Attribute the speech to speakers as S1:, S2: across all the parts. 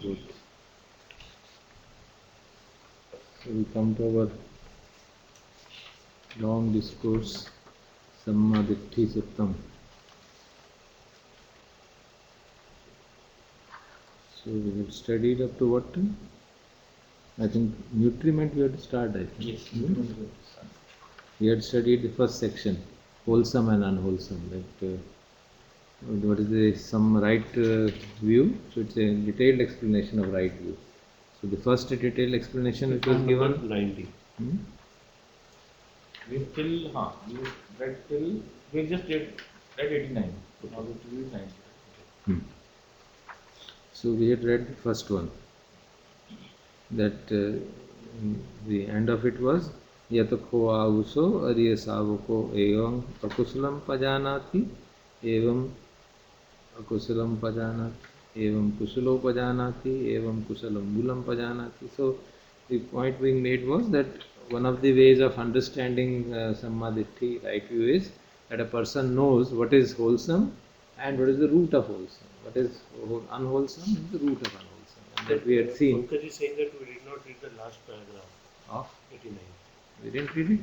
S1: Good. So we come to our long discourse, Sammaditthi Suttam. So we have studied up to what time? I think nutriment we had to start, I think.
S2: Yes,
S1: We had studied the first section, wholesome and unwholesome. Like, what is the some right view? So it's a detailed explanation of right view. So the first detailed explanation which was given.
S2: 90. We still, we read till, we just read 89. Now we have to read 90.
S1: So we had read the first one. That the end of it was Yatakho avuso ariya savako evam akusalam pajanati evam akusalam pajanati evam kusulo pajanati evam kusalam mulam pajanati. So the point being made was that one of the ways of understanding Sammaditthi, right view, is that a person knows what is wholesome and what is the root of wholesome. What is unwholesome and the root of unwholesome. And that we had seen.
S2: Pankaj is saying that we did not read the last paragraph
S1: Of
S2: 89.
S1: We didn't read it.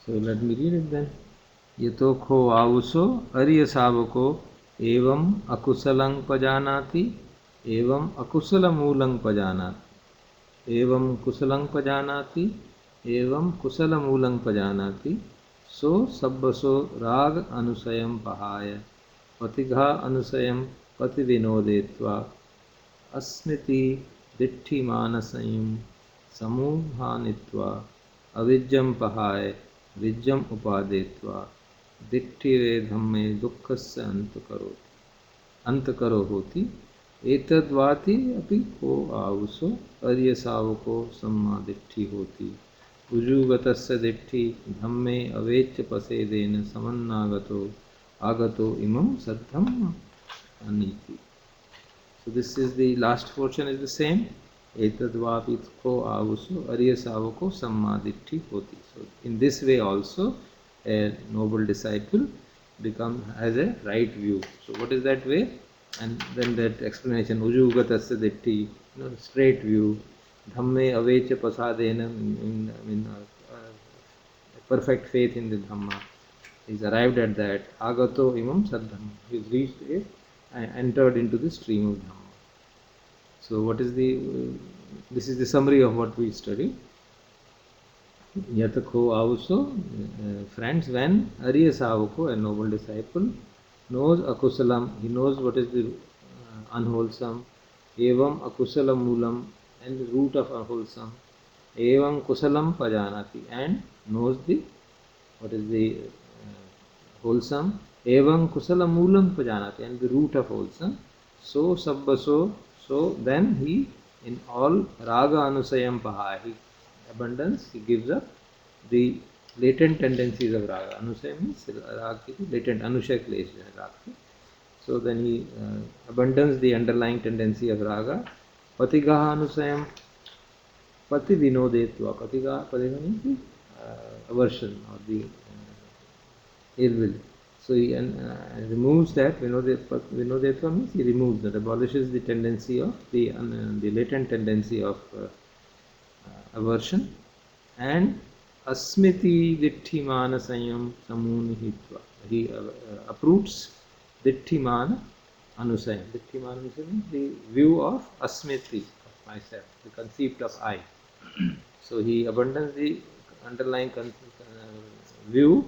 S1: So let me read it then. Yatokho avuso ariya savako evam akusalang pajanati evam akusala moolang pajanati evam kusalang pajanati evam kusala moolang pajanati so sabbaso rag anusayam pahaya patigha anusayam pati vinodetva अस्मृति दिट्ठि मानसयं समूहानित्वा अविज्जं पहाय विज्जम उपादेत्वा दिट्ठि वेधम्मे दुःखस्य अंतकरो होति एतद्वाति अपि को आवुसो अर्य सावको सम्मा दिट्ठि होति उजुगतस्य दिट्ठि धम्मे अवेच्य पसेदेन समन्नागतो आगतो इमं सद्धम अनीति. So this is the last portion is the same. Etadvapitko avuso ariya savako sammaditthi hoti. So in this way also a noble disciple has a right view. So what is that way? And then that explanation ujugatasya ditti, straight view. Dhamme avecha pasadena, in perfect faith in the Dhamma. He's arrived at that. Agato imam saddham. He's reached it and entered into the stream of Dhamma. So what is this is the summary of what we studied. Yatakho avuso, friends, when Ariya Savako, a noble disciple, knows akusalam, he knows what is the unwholesome, evam akusalam moolam, and the root of unwholesome, evam kusalam pajanati, and knows what is the wholesome, evam kusalam moolam pajanati, and the root of wholesome. So sabbaso, so then he in all raga anusayam pahai, abundance, he gives up the latent tendencies of raga. Anusayam means raga, latent anushay klesha raga. So then he abandons the underlying tendency of raga. Patigaha anusayam pati vinodetva. Patigaha means the aversion or the ill will. So he removes that. Vinodetva means he removes that, abolishes the tendency of the latent tendency of aversion, and asmiti ditthi mana sanyam samunihitva. He uproots ditthi mana anusayam. Ditthi mana anusayam means the view of asmiti, of myself, the conceit of I. So he abandons the underlying view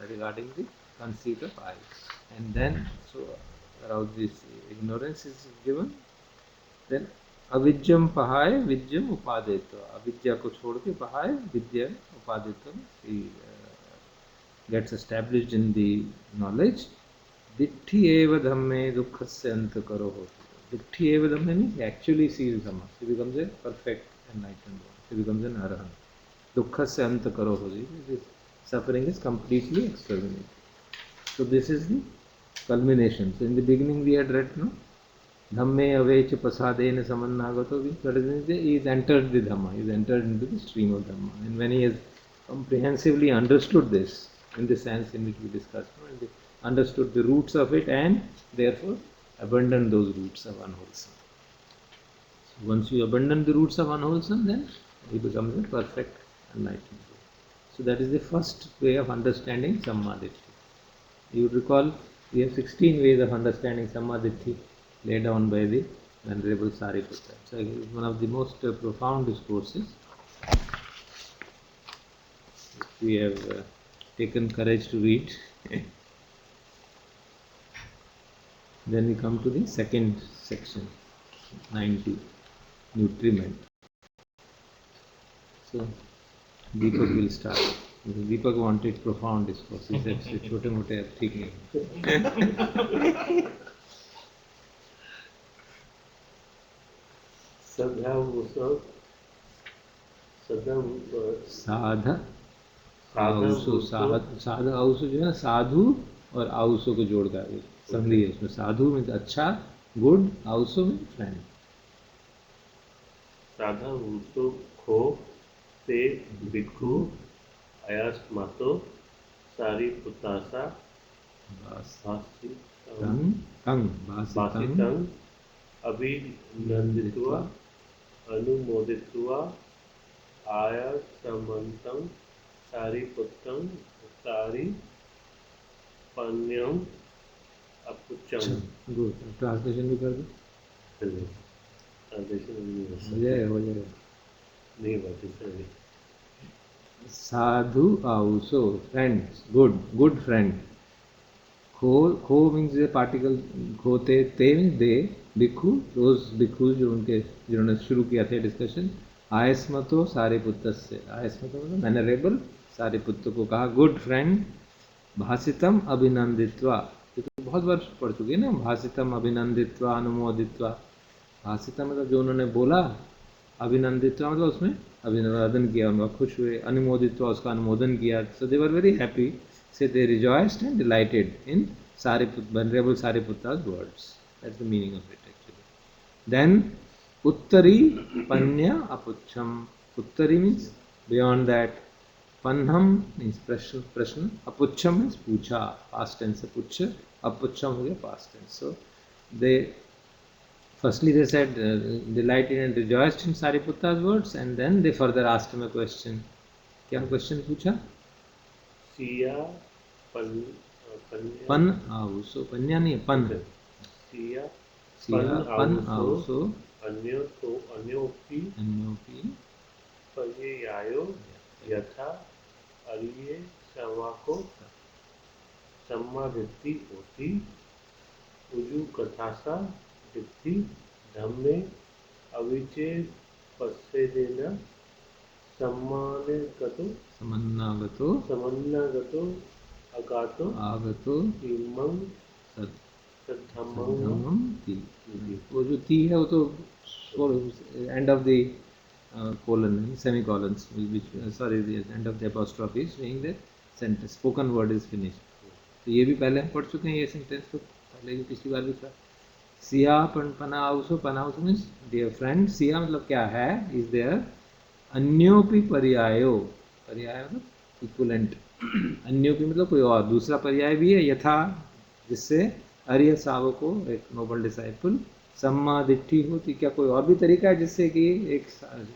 S1: regarding the conceit of I, and then so around this ignorance is given. Then avidyam pahaya vidyam upadetva. Avidya ko chhod ke pahaya vidya upadetva. He gets established in the knowledge. Ditthi eva dhamme dukkhasya antakaro hoti. Ditthi eva dhamme means he actually sees Dhamma. He becomes a perfect enlightened one. He becomes an arahant. Dukkhasya antakaro hoti. Suffering is completely exterminated. So this is the culmination. So in the beginning we had read, no? Dhamme avecha pasadena samannagato. That is, he is entered the Dhamma. He is entered into the stream of Dhamma. And when he has comprehensively understood this, in the sense in which we discussed, and they understood the roots of it and therefore abandoned those roots of unwholesome. So once you abandon the roots of unwholesome, then he becomes a perfect enlightened being. So that is the first way of understanding Sammaditthi. You recall we have 16 ways of understanding Sammaditthi laid down by the Venerable Sariputta. So it is one of the most profound discourses. We have taken courage to read. Then we come to the second section, 90, nutriment. So Deepak will start. Deepak wanted profound discourse. He said, "छोटे मोटे अब ठीक नहीं." साध आउसो साध आउसो जो है ना, साधु और आउसो को जोड़ कर संधि है उसमें। साधु में अच्छा, गुड, आउसो में फ्रेंड।
S3: साधा उso खो ते भिक्खु अयस्मतो सारिपुत्तासा भासितं अभिनन्दित्वा अनुमोदित्वा आयसमन्तं सारिपुत्रं सारिपण्यं अपुच्चं।
S1: गुड, ट्रांसलेशन भी कर दो।
S3: ट्रांसलेशन
S1: हो जाए
S3: नहीं बात है।
S1: साधु आउसो फ्रेंड्स, गुड फ्रेंड। खो मीन्स ए पार्टिकल, खोते ते मीन्स दे, भिक्खु रोज भिक्खु जो उनके जिन्होंने शुरू किया था डिस्कशन। आयस्मतो सारिपुत्र से, आयस्मतो मतलब वेनरेबल सारिपुत्र को कहा गुड फ्रेंड। भासितम अभिनंदित्वा, ये तो बहुत बार पढ़ चुके ना, भासितम अभिनंदित्वा अनुमोदित्वा। भासितम मतलब जो उन्होंने बोला, अभिनंदित्वा मतलब उसमें अभिनंदन किया, उनका खुश हुए, अनुमोदित्वा उसका अनुमोदन किया। सो दे वर very happy, so they rejoiced and delighted in Venerable Sariputta's words. That's the meaning of it actually. Then Uttari Panya Apucham. Uttari means beyond that. Panham means prashna. Apucham means pucha, past tense pucha. Apucham is past tense. So they firstly they said delighted and rejoiced in Sariputta's words, and then they further asked him a question. क्या question पूछा?
S3: सिया
S1: पन आउसो, पन्या नहीं पन।
S3: सिया
S1: पन आउसो
S3: अन्योपि पर्यायो यथा अरिये समाको सम्मादित्ति होती उजु कथासा दित्ति धम्मे अविचे पश्चेदेन समन्नागतो आगतो इमं सद्धम्मं ति।
S1: वो जो ती है वो तो end of the colon, semicolons, which sorry, the end of the apostrophe is saying that sentence, spoken word is finished. तो ये भी पहले हम पढ़ चुके हैं ये सेंटेंस को, पहले भी पिछली बार भी था। सिया पनाउसो, पनाउसो मीन्स डियर फ्रेंड। सिया मतलब क्या है, इज देयर। अन्योपि पर्यायो, पर्याय मतलब इक्विवेलेंट। अन्योपि मतलब कोई और दूसरा पर्याय भी है, यथा जिससे आर्य सावको एक नोबल डिसाइपल सम्मादिट्ठी होती। क्या कोई और भी तरीका है जिससे कि एक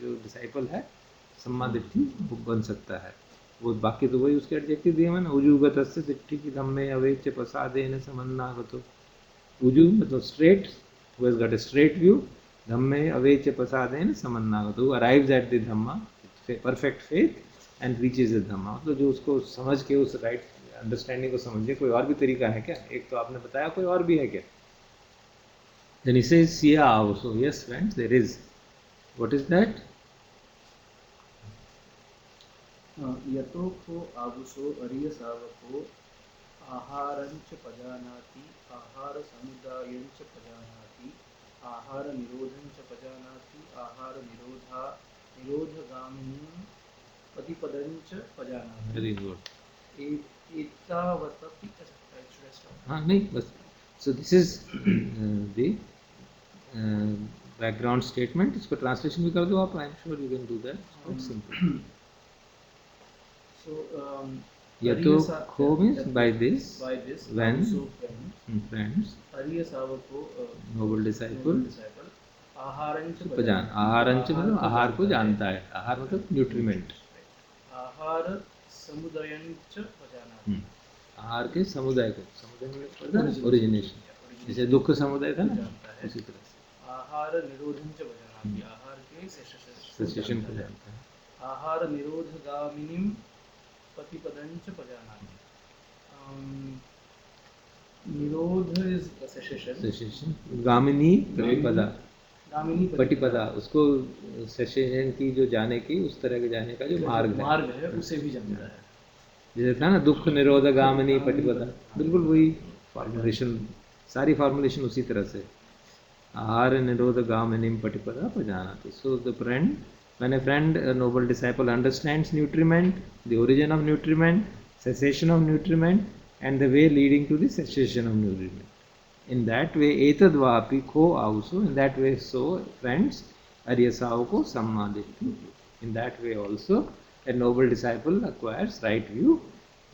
S1: जो डिसाइपल है सम्मादिट्ठी बन सकता है? वो बाकी तो वही उसके एडजेक्टिव दिए मैंने। उजुगत से दिट्ठी की धम्मे अवेच प्रसादेन समन्नागतो। उजु मतलब straight, who has got a straight view, धम्मे अवेच प्रसादेन समन्नागतो, who arrives at the Dhamma, perfect faith and reaches the धम्मा। मतलब जो उसको समझ के उस राइट अंडरस्टैंडिंग को समझे। कोई और भी तरीका है क्या? एक तो आपने बताया, कोई और भी है क्या? Then he says, Siya also. Yes, friends, there is. What is that?
S4: यतो को आगुसो अरिय सावको आहारंच पजानाति, आहार समुदायंच पजानाति, आहार निरोधंच पजानाति, आहार निरोधगामिनीं पतिपदंच पजानाति।
S1: Very good.
S4: एतावतपि
S1: हाँ नहीं बस। So this is the background statement. इसको translation भी कर दो आप. I'm sure you can do that. It's quite simple.
S4: So
S1: Yato kho means by this,
S4: by this
S1: when
S4: also
S1: friends,
S4: Arya Savako,
S1: noble disciple,
S4: आहारंच
S1: उपजान आहारंच मतलब आहार को जानता है, आहार मतलब न्यूट्रिमेंट,
S4: आहार समुदायंच पजानाति,
S1: आहार के समुदाय को, समुदाय मतलब ओरिजिनेशन, जैसे दुख समुदाय था ना, उसी तरह से
S4: आहार निरोधंच पजानाति, आहार के
S1: सेसेशन को जानता है,
S4: आहार निरोधगामिनीं प्रतिपदंच पजानाति. निरोध is cessation.
S1: सेसेशन, गामिनी प्रतिपदा,
S4: गामिनी
S1: पटिपदा, उसको सेसेशन की जो जाने की, उस तरह के जाने का जो मार्ग
S4: है उसे भी जानता है.
S1: जैसे था ना दुख निरोध गामिनी पटिपदा, बिल्कुल वही फॉर्मुलेशन, सारी फॉर्मुलेशन उसी तरह से, आहार निरोध गामिनी पटिपदा पजानाति. So the friend, when a friend, a noble disciple understands nutriment, the origin of nutriment, cessation of nutriment, and the way leading to the cessation of nutriment. In that way, etadvapi kho also, in that way, so friends, aryasavako sammaditi. In that way also, a noble disciple acquires right view.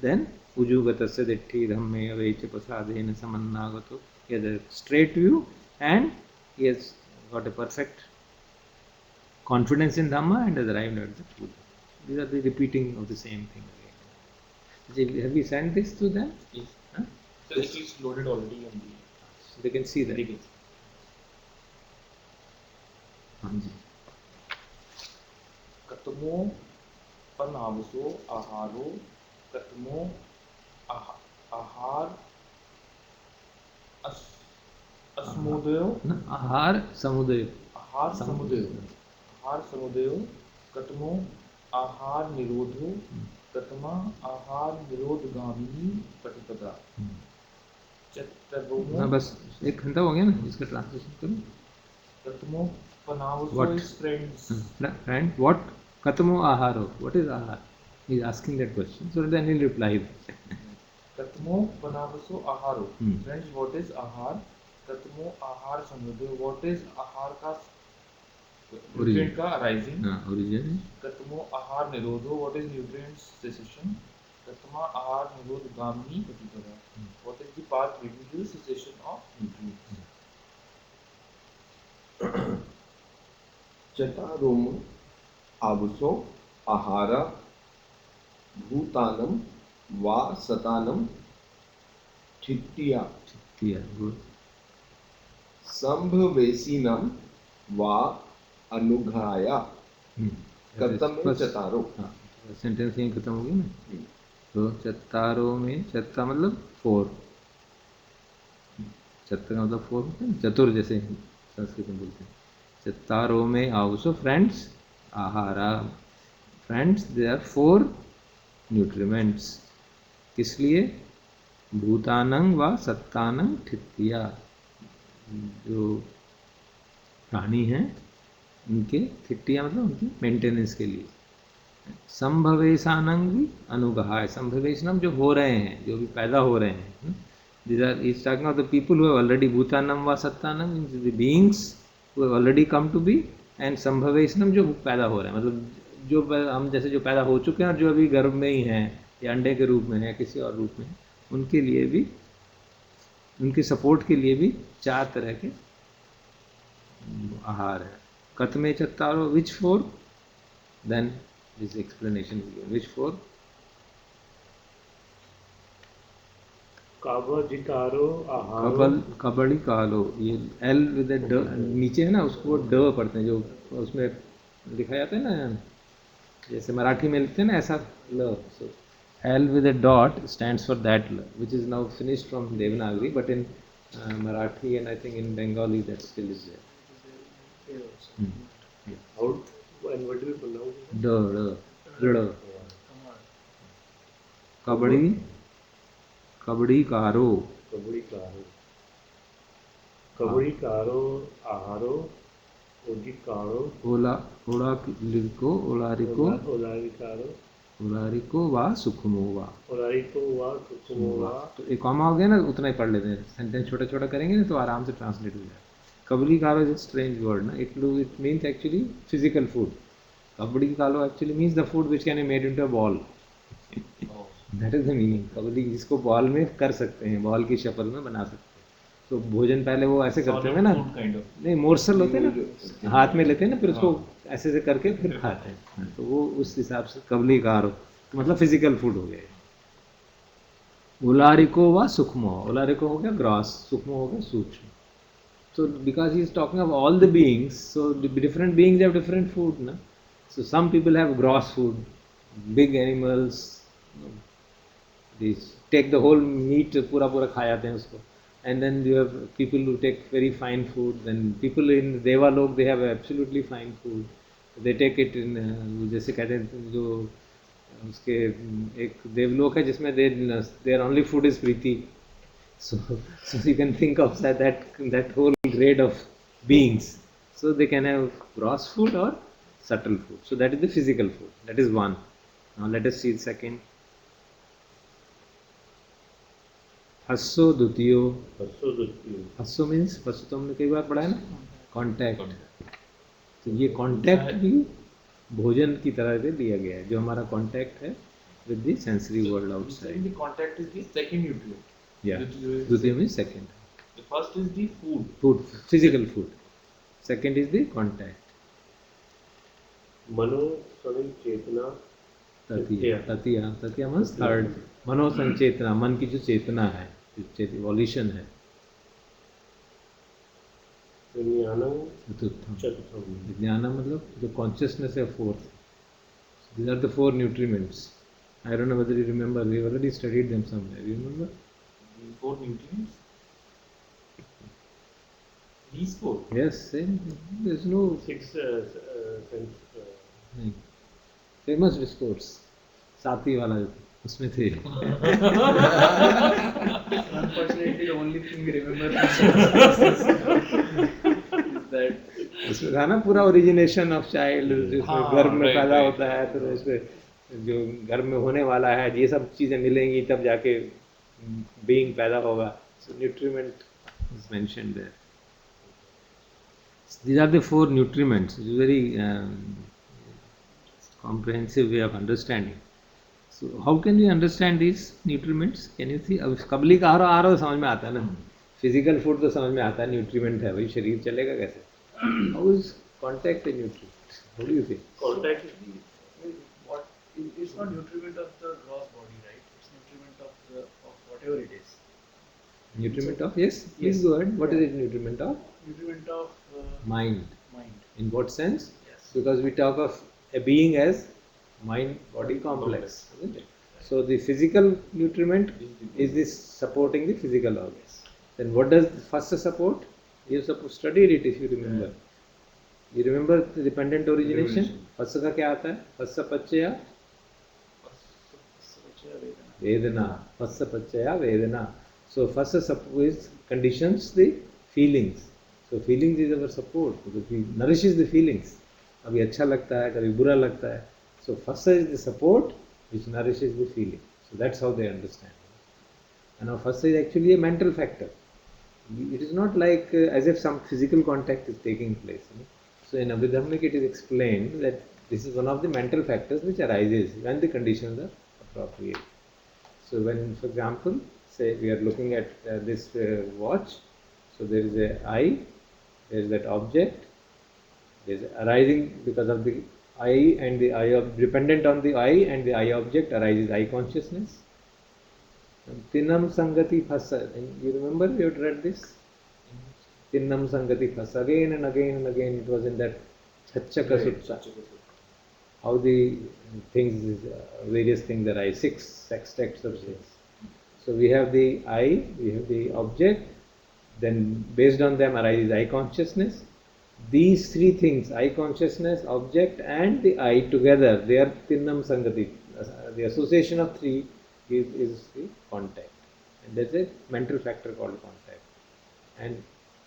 S1: Then, ujugatasya ditti dhamme avecha pasadena samannagato. He has a straight view and he has got a perfect confidence in Dhamma and has arrived at the truth. These are the repeating of the same thing again. Have we sent this to them?
S2: Yes.
S1: Huh?
S2: So this is loaded already on the.
S1: So they can see that.
S2: They can see.
S1: Hanji.
S2: Katmo panavso aharo katmo ahar asmudayo
S1: Ahar samudaya.
S2: ahar samudayo katmo ahar nirodho katma ahar nirodgamini patipada चतुर्भुमो.
S1: हाँ बस एक घंटा हो गया ना, इसका translation करो.
S2: कतमो पनावसो
S1: What?
S2: is friends.
S1: Friend, what? Katamo aharo. What is ahar? He is asking that question. So then he'll reply.
S2: कतमो पनावसो aharo. Friends, what is ahar? कतमो ahar samudaya. What is ahar का nutrient का arising?
S1: हाँ, origin.
S2: कतमो ahar nirodho. What is nutrient cessation? कतमा ahar nirodh gamini patipada. What is the path leading to the cessation of nutrients?
S5: चतारोम आवसो आहारा भूतानम वा सतानम ठिट्टिया
S1: Good.
S5: संभवेशीनम वा अनुघाया कतमे चतारो.
S1: Sentence यहीं खत्म हो गई ना. तो चत्तारों में, चत्ता मतलब 4, चत्ता का मतलब 4 होता है ना, चतुर जैसे संस्कृत में बोलते हैं. चत्तारों में आउसो फ्रेंड्स आहारा, फ्रेंड्स दे आर 4 न्यूट्रिमेंट्स. किस लिए? भूतानंग व सत्तानंग ठित्तिया, जो प्राणी हैं उनके, ठिट्टिया मतलब उनकी मेंटेनेंस के लिए. संभवेशानंग भी अनुगहाय, संभवेशनम जो हो रहे हैं, जो भी पैदा हो रहे हैं. These are, he is talking of the people who have already bhutanam va sattanam, means the beings who have already come to be, and संभवेशनम जो पैदा हो रहे हैं, मतलब जो हम जैसे जो पैदा हो चुके हैं और जो अभी गर्भ में ही हैं या अंडे के रूप में है या किसी और रूप में, उनके लिए भी, उनके सपोर्ट के लिए भी 4 तरह के आहार है. कतमे चत्तारो, which 4? Then this explanation will be which 4?
S3: काबजिकारो आहारो.
S1: Kabaddi कालो, ये एल विद ड नीचे है ना, उसको ड पढ़ते हैं, जो उसमें लिखा जाता है ना, जैसे मराठी में लिखते हैं ना ऐसा ल. So L with dot stands for that ल, which is now finished from Devanagari, but in Marathi and I think in Bengali that still is there.
S3: How and what do you pronounce?
S1: ड कबड़ी, कबड़ी कारो,
S3: कबड़ीकारो आहारो ओडिकारो
S1: ओलारिको
S3: ओलारिकारो
S1: ओलारिको वा सुखमो वा.
S3: ओलारिको वा सुकुमो वा.
S1: तो एक कॉमा हो गया ना, उतना ही पढ़ लेते हैं. सेंटेंस छोटा छोटा करेंगे ना तो आराम से ट्रांसलेट हो जाए. कबड़ी कालो इज स्ट्रेंज वर्ड ना, it means actually physical food. कबड़ी कालो actually means the food which can be made into a ball. That is the meaning. कबली इसको बॉल में कर सकते हैं, बॉल की शक्ल में बना सकते हैं। तो भोजन पहले वो ऐसे करते होंगे ना,
S2: kind of.
S1: नहीं मोर्सल होते हैं ना, हाथ में लेते हैं ना, फिर उसको
S2: हाँ।
S1: ऐसे से करके फिर खाते हैं। तो वो उस हिसाब से कबली कार हो, तो मतलब फिजिकल फूड हो गया। उलारिको व सूक्ष्म, उलारिको हो गया ग्रॉस, सूक्ष्म हो गया सूक्ष्म। So because he is talking of all the beings, so the different beings have different food, na? So some people have gross food, big animals, these take the whole meat पूरा पूरा खा जाते हैं उसको, and then you have people who take very fine food. Then people in देवालोक they have absolutely fine food, they take it in जैसे कहते हैं जो उसके एक देवलोक है जिसमें their only food is Preeti. So you can think of that whole grade of beings. So they can have gross food or subtle food. So that is the physical food. That is one. Now let us see the second. हस्सो द्वितीयो, हस्सो means हस्सो तो हमने कई बार पढ़ा है ना, contact. तो ये contact भी भोजन की तरह से दिया गया है, जो हमारा कांटेक्ट है with the sensory world outside.
S2: The contact is the second nutrient.
S1: Yeah. Dvitiya means second.
S2: The first is the food.
S1: Food, physical food. Second is the contact.
S3: मनो सनी चेतना
S1: ततिया, ततिया, ततिया means third. मनो संचेतना, मन की जो चेतना है, जो evolution है।
S3: विज्ञानम
S1: चतुर्थम,
S3: चतुर्थम,
S1: विज्ञानम मतलब जो consciousness है fourth. These are the four nutriments. I don't know whether you remember. We already studied them somewhere. You remember?
S2: The four nutrients. These four.
S1: Yes, same. There's no
S3: six
S1: नहीं। Famous discourse. साथी वाला जो था, उसमें थे।
S4: Unfortunately, the only thing we remember is that
S1: उसमें था ना पूरा ओरिजिनेशन ऑफ चाइल्ड, जिसमें गर्भ में
S2: right,
S1: पैदा
S2: right.
S1: होता है, फिर उसमें जो गर्भ में होने वाला है, ये सब चीज़ें मिलेंगी तब जाके बीइंग पैदा होगा। So nutriment is mentioned there. These are the four nutriments. It's a very comprehensive way of understanding. So how can we understand these nutriments? Can you see? अब कबली का आहार तो समझ में आता है ना, फिजिकल फूड तो समझ में आता है, न्यूट्रिमेंट है भाई, शरीर चलेगा कैसे? How is contact a nutriment? What do you think?
S3: Contact
S4: what it's not nutriment of the gross body, right? It's nutriment of whatever it is.
S1: Nutriment of, yes, please
S4: Yes.
S1: go ahead. What is it nutriment of?
S4: Nutriment of
S1: Mind.
S4: mind.
S1: In what sense?
S4: Yes.
S1: Because we talk of a being as mind-body complex, isn't it? So the physical nutriment is this supporting the physical organs. Then what does the first support? You studied it if you remember. You remember the dependent origination? First का क्या आता है? First पच्चया vedana. First पच्चया vedana. So first support is conditions the feelings. So feelings is our support because we nourishes the feelings. कभी अच्छा लगता है, कभी बुरा लगता है. So first is the support which nourishes the feeling. So that's how they understand. And now first is actually a mental factor. It is not like as if some physical contact is taking place. So in Abhidhammic it is explained that this is one of the mental factors which arises when the conditions are appropriate. So when, for example, say we are looking at this watch, so there is a eye, there is that object, there is arising because of the eye and the eye dependent on the eye and the eye object arises eye consciousness. Tinnam Sangati Phasa. You remember you had read this? Tinnam Sangati Phasa. Again and again and again it was in that Chachaka Sutta. How the things, various things arise. Six texts of six. So we have the eye, we have the object, then based on them arises eye consciousness. These three things, eye consciousness, object and the eye together, they are Tinnam Sangati. The association of three is the contact, and that's a mental factor called contact, and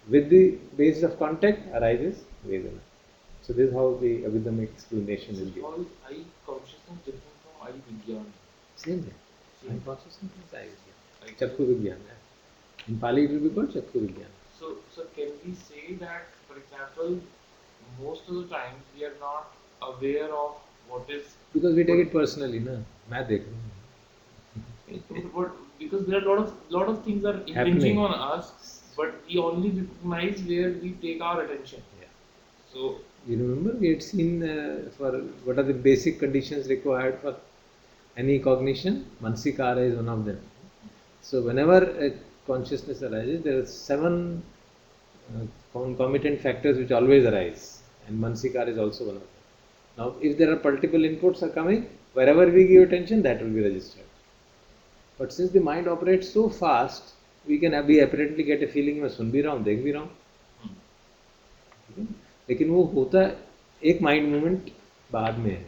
S1: with the basis of contact arises Vedana. So this is how the Abhidhammic explanation is given.
S2: How is eye consciousness different from eye vigyan?
S1: Same thing. Eye consciousness is eye Vigyan. Chakku Vigyan. In Pali it will be called Chakku Vigyan.
S2: So can we say that, for example, most of the times we are not aware of what is
S1: Because we take it personally, na? मैं देख रहा हूँ.
S2: Because there are lot of things are impinging
S1: Happening.
S2: on us, but we only recognize where we take our attention.
S1: Yeah.
S2: So
S1: You remember we had seen for what are the basic conditions required for any cognition? Mansikara is one of them. So whenever a consciousness arises, there are 7 concomitant factors which always arise, and Mansikara is also one of them. Now, if there are multiple inputs are coming, wherever we give attention, that will be registered. But since the mind operates so fast, we can be apparently get a feeling मैं सुन भी रहा हूँ, देख भी रहा हूँ, लेकिन वो होता एक माइंड मूवमेंट बाद में है,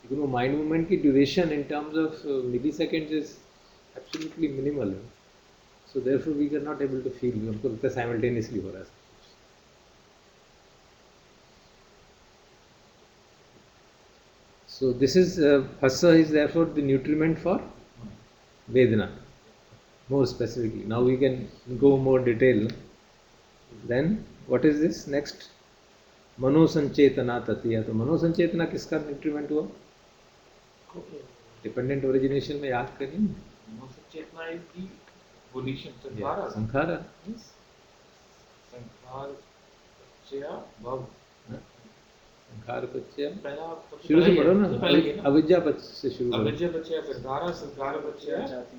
S1: लेकिन वो माइंड मूवमेंट की duration in terms of milliseconds is absolutely minimal. So therefore we can not able to feel, हमको लगता है साइमल्टेनियसली हो रहा है. So this is phassa is therefore the nutriment for Vedana. More specifically, now we can go more detail. Then what is this next? Mano sanchetana tatiya. तो मनो संचेतना किसका nutriment हुआ? Dependent origination में याद करिए.
S2: Chetna is the volition,
S1: Yeah,
S2: sankhara.
S1: संखारा. Yes.
S2: Sankhar, Chaya, Bhav.
S1: संखार पच्चय.
S2: पहला
S1: शुरू से पढ़ो ना.
S2: पहले ही ना.
S1: अविद्या पच्चय से शुरू करो.
S2: अविद्या पच्चय संखारा, संखार पच्चय
S4: जाति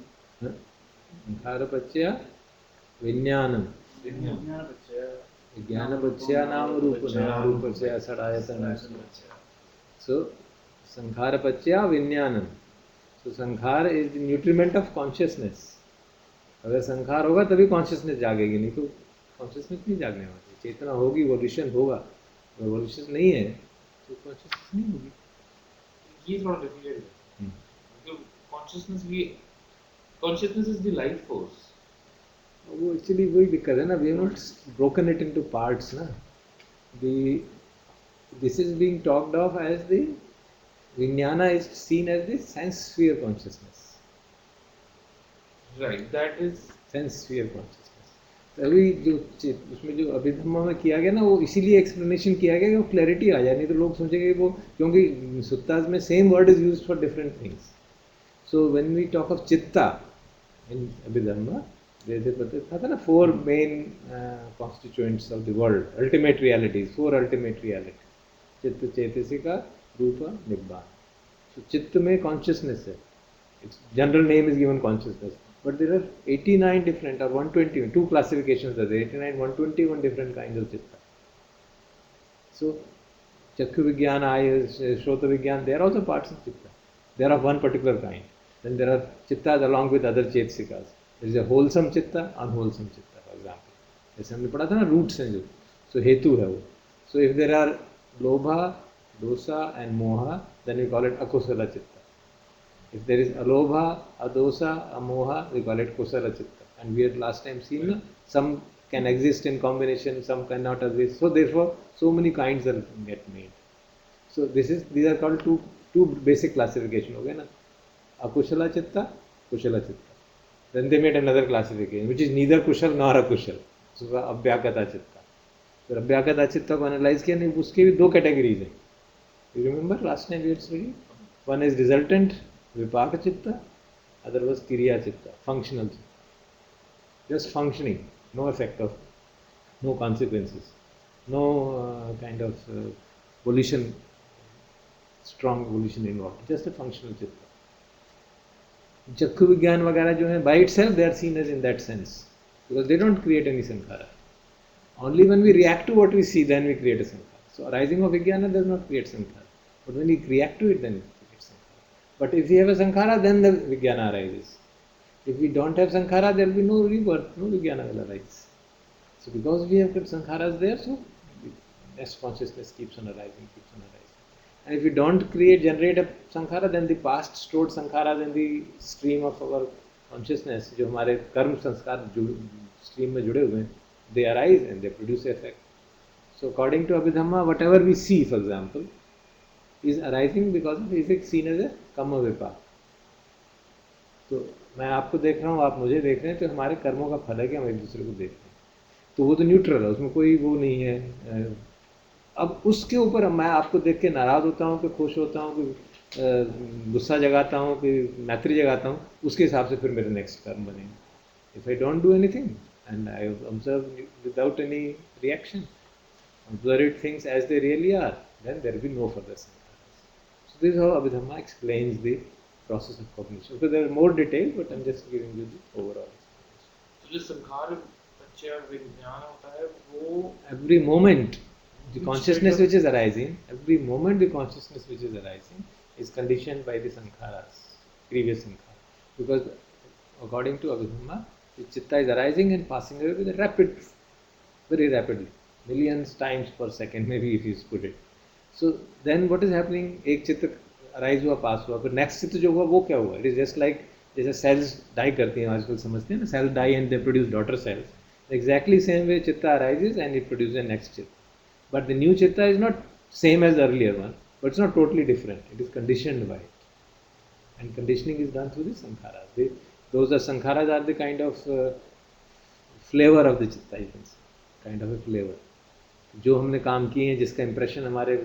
S1: संखार पच्चय विज्ञानम.
S4: विज्ञान बच्चा
S1: ज्ञान पच्चय नाम रूप पच्चय षडायतन. So sankhara pachya vinyanam. So sankhar is the nutriment of consciousness. अगर संखार होगा तभी कॉन्शियसनेस जागेगी, नहीं तो कॉन्शियसनेस नहीं जागने वाली. चेतना होगी, वोल्यूशन होगा. अगर वोल्यूशन नहीं है तो कॉन्शियसनेस नहीं होगी.
S2: ये थोड़ा डिफिकल्ट है. consciousness is the life force.
S1: वो एक्चुअली वही दिक्कत है ना. We have not broken it into parts ना. This is being talked of as the विज्ञाना is seen as the sense sphere consciousness.
S2: Right, that is
S1: sense sphere consciousness. अभी जो उसमें जो अभिधम्मा में किया गया ना, वो इसीलिए एक्सप्लेनेशन किया गया कि वो क्लैरिटी आ जाए. नहीं तो लोग सोचेंगे वो, क्योंकि सुत्ताज में same word is used for different things. So when we talk of chitta in Abhidhamma, जैसे पता था ना 4 main constituents of the world, ultimate realities, 4 ultimate reality. Chitta, cetasika, rupa, nibbana. तो चित्त में कॉन्शियसनेस है. It's general name is given consciousness. But there are 89 different or 120, 2 classifications are there, 89, 121 different kinds of chitta. So, Chakku Vigyan, Shrota Vigyan, they are also parts of chitta. They are of one particular kind. Then there are chittas along with other chetsikas. There is a wholesome chitta, unwholesome chitta, for example. जैसे हमने पढ़ा था ना, roots हैं जो, so हेतु है वो. So if there are lobha, dosa and moha, then we call it akusala chitta. If there is alobha, adosa, amoha, we call it kusala chitta. And we had last time seen some can exist in combination, some cannot exist. So therefore, so many kinds are get made. So these are called two basic classification. Okay, na? Akushala chitta, kushala chitta. Then they made another classification, which is neither kushal nor akushal. So abhyagata chitta. फिर abhyagata chitta को analyze किया, नहीं उसके भी 2 categories हैं. You remember last time we had studied? One is resultant Vipaka chitta, other was Kiriya chitta, functional chitta. Just functioning, no effect of, no consequences, no kind of volition, strong volition involved, just a functional chitta. Chakku Vigyan वगैरह जो है, by itself they are seen as in that sense, because they don't create any sankhara. Only when we react to what we see, then we create a sankhara. So arising of Vijnana does not create sankhara, but when we react to it, then it creates sankhara. But if we have a sankhara, then the Vijnana arises. If we don't have sankhara, there will be no rebirth, no Vijnana will arise. So because we have kept sankharas there, so next consciousness keeps on arising, keeps on arising. And if we don't generate a sankhara, then the past stored sankharas in the stream of our consciousness, जो हमारे कर्म संस्कार stream में जुड़े हुए हैं, they arise and they produce effect. So according to Abhidhamma, whatever we see, for example, is arising because of is seen as a कर्म विपाक. तो मैं आपको देख रहा हूँ, आप मुझे देख रहे हैं, तो हमारे कर्मों का फल है कि हम एक दूसरे को देख रहे हैं. तो वो तो न्यूट्रल है, उसमें कोई वो नहीं है. अब उसके ऊपर मैं आपको देख के नाराज होता हूँ कि खुश होता हूँ कि गुस्सा जगाता हूँ कि मैत्री जगाता हूँ, उसके हिसाब से फिर मेरे नेक्स्ट कर्म बनेंगे। If I don't do anything and I observe without any reaction, observe things as they really are, then there will be no further sankharas. So this is how Abhidhamma explains the process of cognition. So there are more detail, but I'm just giving you the overall explanation.
S2: तो जो संखार प्रत्यय विज्ञान होता है वो
S1: Every moment, the consciousness which is arising, every moment the consciousness which is arising is conditioned by the sankharas, previous sankhara. Because according to Abhidhamma, the chitta is arising and passing away with a rapid, very rapidly. Millions times per second, maybe if you put it. So then what is happening? एक चित्त arise हुआ, पास हुआ, फिर next चित्त जो हुआ वो क्या हुआ? इट इज जस्ट लाइक जैसे सेल्स डाई करती हैं आजकल, समझते हैं ना, cells die and they produce daughter cells. Exactly same way चित्त arises and it produces next चित्त, बट द न्यू चित्त is not same as the earlier one, but it's not totally different, it is conditioned by it, and conditioning is done through the संखारास। Those are संखारास are the kind of flavour of the चित्त, I can say kind of A flavour, जो हमने काम किए हैं, जिसका impression हमारे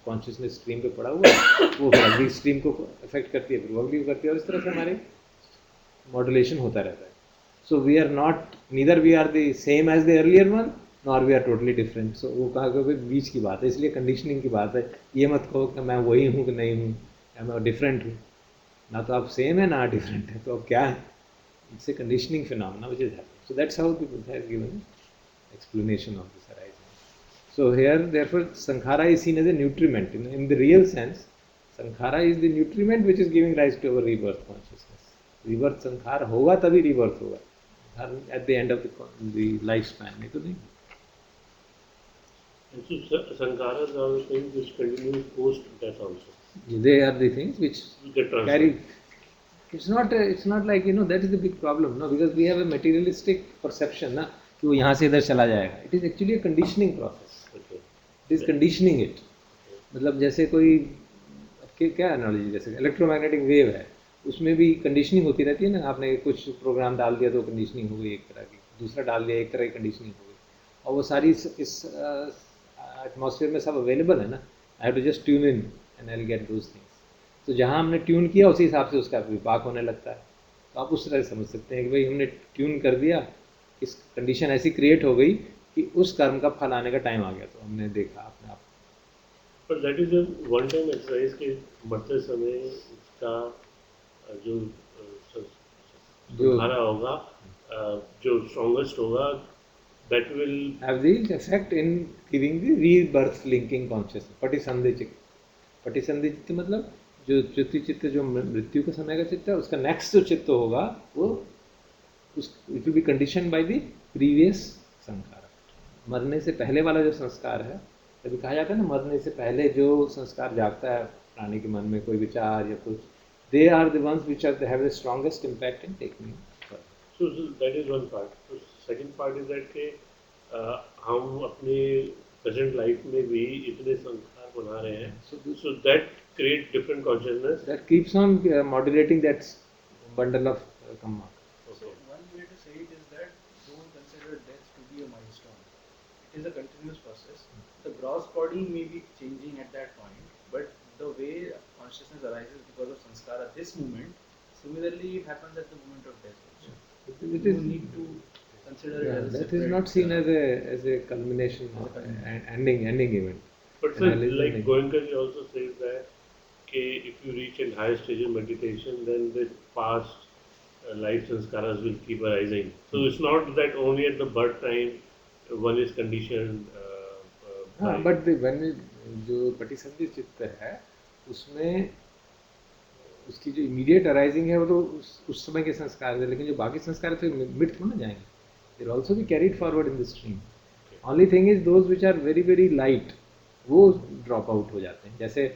S1: कॉन्शियसनेस स्ट्रीम पे पड़ा हुआ है, वो फिर अगली स्ट्रीम को अफेक्ट करती है, फिर वो अगली करती है, और इस तरह से हमारे मॉड्यूलेशन होता रहता है। So we are not, neither we are the same as the earlier one, nor we are totally different. सो वो कहा कि बीच की बात है, इसलिए कंडीशनिंग की बात है। ये मत कहो कि मैं वही हूँ कि नहीं हूँ, या मैं डिफरेंट हूँ, ना तो आप सेम है ना डिफरेंट है, तो अब क्या है? It's a conditioning phenomena which is happening. So that's how the Buddha has given explanation of this arising. So here therefore sankhara is seen as a nutriment. In the real sense, sankhara is the nutriment which is giving rise to our rebirth consciousness. Rebirth sankhara होगा तभी rebirth होगा, at the end of the lifespan, नहीं तो नहीं।
S3: And so sankharas are the things which continue post death also.
S1: They are the things which
S3: Get transferred.
S1: carry. It's not like, that is the big problem, no, because we have a materialistic perception, ना, कि वो यहाँ से इधर चला जाएगा। It is actually a conditioning process, it is conditioning it. मतलब जैसे कोई क्या एनालॉजी, जैसे इलेक्ट्रोमैग्नेटिक वेव है, उसमें भी कंडीशनिंग होती रहती है ना। आपने कुछ प्रोग्राम डाल दिया तो कंडीशनिंग हो गई एक तरह की, दूसरा डाल दिया एक तरह की कंडीशनिंग हो गई, और वो सारी इस एटमॉस्फेयर में सब अवेलेबल है ना। I have to just tune in and I will get those things. तो जहाँ हमने ट्यून किया उसी हिसाब से उसका विपाक होने लगता है। तो आप उस तरह से समझ सकते हैं कि भाई हमने ट्यून कर दिया, इस कंडीशन ऐसी क्रिएट हो गई कि उस कर्म का फल आने का टाइम आ गया, तो हमने देखा अपने आप।
S3: पर that is one time exercise के मरते समय इसका जो संखारा होगा, जो स्ट्रॉन्गेस्ट होगा, that will
S1: have the effect in giving the rebirth linking consciousness. पटिसंधि चित्त, पटिसंधि चित्त मतलब जो च्युति चित्त, जो मृत्यु के समय का चित्त है, उसका नेक्स्ट जो चित्त होगा वो it will be condition by the previous संस्कार। मरने से पहले वाला जो संस्कार है, तभी कहा जाता है ना, मरने से पहले जो संस्कार जागता है प्राणी के मन में, कोई विचार या कुछ, they are the ones which are have the strongest impact in taking.
S3: So that is one part. Second part is that के हम अपने प्रेजेंट लाइफ में भी इतने संस्कार बना रहे हैं, so that create different consciousness
S1: that keeps on modulating that bundle of Karma.
S4: It is a continuous process. The gross body may be changing at that point, but the way consciousness arises because of sanskara at this moment, similarly it happens at the moment of death also.
S1: It is,
S4: you need to consider it as a
S1: that is
S4: separate,
S1: not seen as a culmination or ending event.
S3: But sir, like Goenka ji also says that if you reach a higher stage of meditation, then the past life sanskaras will keep arising. So it's not that only at the birth time one is conditioned.
S1: हाँ, but when जो पटिसंधि चित्त है उसमें उसकी जो immediate arising है वो तो उस समय के संस्कार है, लेकिन जो बाकी संस्कार है तो मिट थोड़ा ना जाएंगे, they will also be carried forward in the stream. Only thing is those which are very very light, वो ड्रॉप आउट हो जाते हैं। जैसे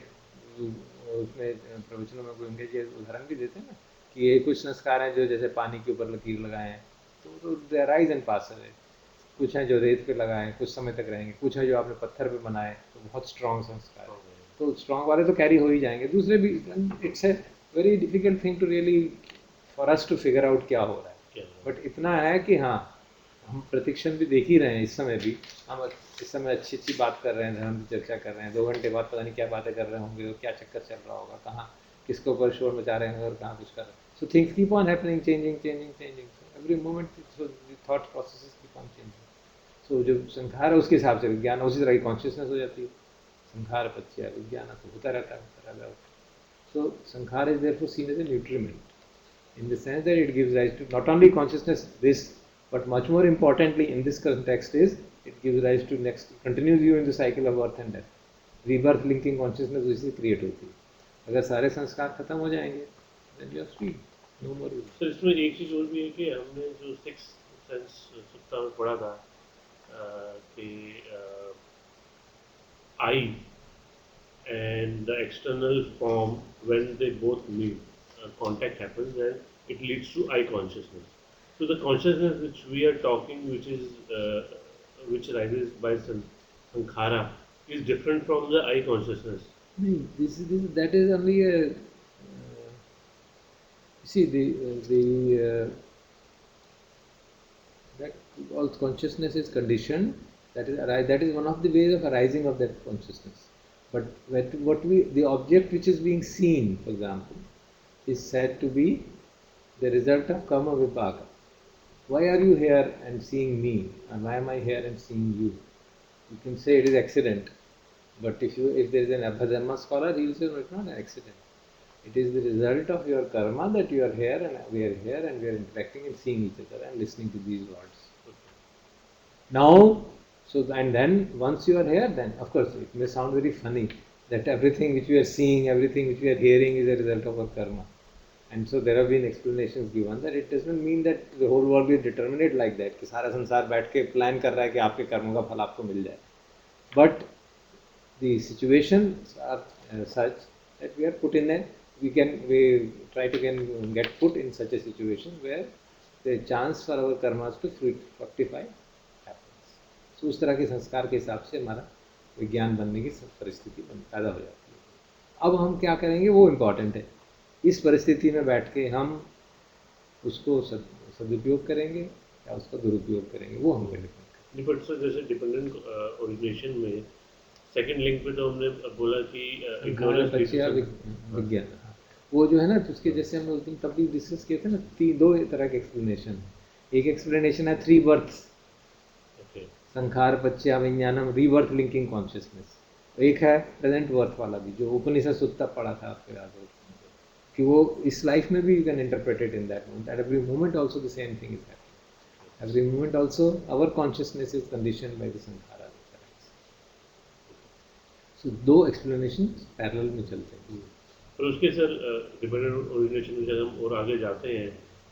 S1: उसमें प्रवचनों में गोविंद जी उदाहरण भी देते हैं ना कि ये कुछ संस्कार हैं जो जैसे पानी के ऊपर लकीर लगाए हैं तो दे अराइज एंड पास अवे, कुछ हैं जो रेत पे लगाए कुछ समय तक रहेंगे, कुछ है जो आपने पत्थर पे बनाए तो बहुत स्ट्रॉन्ग संस्कार है, तो स्ट्रॉन्ग वाले तो कैरी हो ही जाएंगे, दूसरे भी। It's a very difficult thing to really for us to figure out क्या हो रहा है, बट इतना है कि हाँ हम प्रतिक्षण भी देख ही रहे हैं इस समय भी, हम इस समय अच्छी अच्छी बात कर रहे हैं, धर्म की चर्चा कर रहे हैं, 2 घंटे बाद पता नहीं क्या बातें कर रहे होंगे और क्या चक्कर चल रहा होगा, कहाँ किसके ऊपर शोर मचा रहे हैं और कहाँ कुछ कर रहे हैं. So things keep on happening, changing. So every moment, so the thought processes keep on changing. So जो संखार है उसके हिसाब से विज्ञान, उसी तरह की कॉन्शियसनेस हो जाती है. संखार पच्य विज्ञान तो होता रहता है. So संखार is therefore seen as a nutriment, in the sense that it gives rise to not only consciousness this, but much more importantly in this context is it gives rise to next, continues you in the cycle of birth and death. Rebirth linking consciousness उसी से create होती है. अगर सारे संस्कार खत्म हो जाएंगे, then you are free, no more.
S3: Sir इसमें एक चीज़ और भी है कि हमने जो 6th सेंस सुत्ता में पढ़ा था कि I and the external form, when they both meet, contact happens and it leads to I consciousness. So the consciousness which we are talking, which arises by sankhara, is different from the I consciousness.
S1: That is only a see that all consciousness is conditioned. That is one of the ways of arising of that consciousness. But the object which is being seen, for example, is said to be the result of karma vipaka. Why are you here and seeing me, and why am I here and seeing you? You can say it is accident, but if there is an Abhadharma scholar, he will say no, it's not an accident. It is the result of your karma that you are here and we are here and we are interacting and seeing each other and listening to these words. Now, and then once you are here, then of course it may sound very funny that everything which we are seeing, everything which we are hearing is a result of our karma. And so there have been explanations given that it doesn't mean that the whole world is determinate like that, कि सारा संसार बैठ के plan कर रहा है कि आपके कर्मों का फल आपको मिल जाए. But the situations are such that we are put in a, we try to get put in such a situation where the chance for our karmas to fructify happens. So उस तरह के संस्कार के हिसाब से हमारा विज्ञान बनने की परिस्थिति पैदा हो जाती है. अब हम क्या करेंगे वो इम्पोर्टेंट है. इस परिस्थिति में बैठ के हम उसको सदुपयोग करेंगे या उसका दुरुपयोग करेंगे, वो हम करेंगे.
S3: बट सर जैसे डिपेंडेंट ओरिजिनेशन में सेकंड लिंक पे तो हमने बोला कि
S1: विज्ञान, वो जो है ना, उसके जैसे हमने उस दिन तब भी डिस्कस किए थे ना, 2 तरह के एक्सप्लेनेशन. एक एक्सप्लेनेशन है 3 बर्थ्स, संखार पच्य विज्ञानम, रीबर्थ लिंकिंग कॉन्शियसनेस. एक है प्रेजेंट बर्थ वाला भी, जो उपनिषद सुत्ता पढ़ा था आपको याद हो कि वो इस लाइफ में भी you can interpret it in that moment. At every moment also the same thing is happening. Every moment also our consciousness is conditioned by the संखारा. सो 2 एक्सप्लेनेशन पैरेलल में चलते हैं.
S3: और उसके सर डिपेंडेंट ओरिजिनेशन में जब हम और आगे जाते हैं,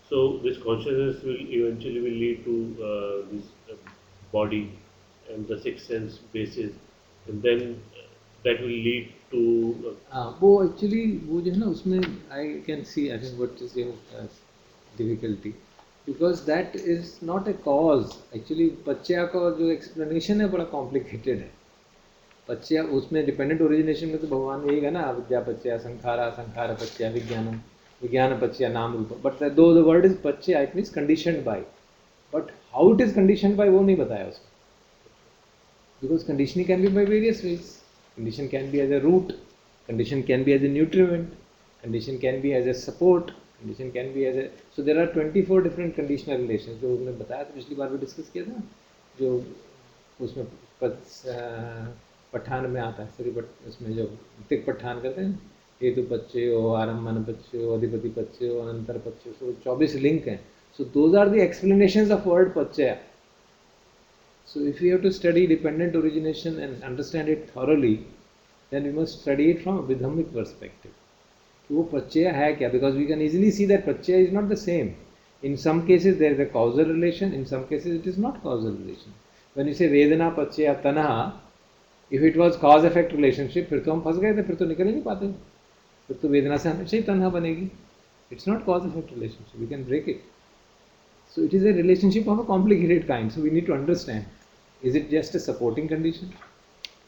S3: so this consciousness will eventually will lead to this body and the 6th sense basis, and then that will lead to
S1: वो एक्चुअली वो जो है ना, उसमें I can see I think what is your difficulty, because that is not a cause. Actually पच्या का जो explanation है बड़ा कॉम्प्लिकेटेड है. पच्या उसमें डिपेंडेंट ओरिजिनेशन में तो भगवान यही है ना, विद्या पच्या, संखारा, संखार पच्या, विज्ञानम, विज्ञान पच्या, नाम रूप. But though the word is पच्या, it means conditioned by. But how it is conditioned by वो नहीं बताया उसमें, because conditioning can be by various ways. Condition can be as a root, condition can be as a nutriment, condition can be as a support, condition can be as a, so there are 24 different conditional relations. जो हमने बताया था पिछली बार भी discuss किया था, जो उसमें पठान में आता है, सॉरी बट उसमें जो तिक पठान करते हैं, हेतु पच्चे हो, आरम्भन पच्चे हो, अधिपति पच्चे हो, अनंतर पच्चे हो, so 24 लिंक हैं. So those are the explanations of word पच्चय. So if we have to study dependent origination and understand it thoroughly, then we must study it from a vidhammic perspective. वो पच्चय है क्या? Because we can easily see that पच्चय is not the same. In some cases there is a causal relation, in some cases it is not causal relation. When you say vedana पच्चय तनहा, if it was cause-effect relationship, फिर तो हम फंस गए थे, फिर तो निकल ही नहीं पाते, फिर तो वेदना से हमेशा ही तन्हा बनेगी. It's not cause-effect relationship. We can break it. So it is a relationship of a complicated kind. So we need to understand. Is it just a supporting condition?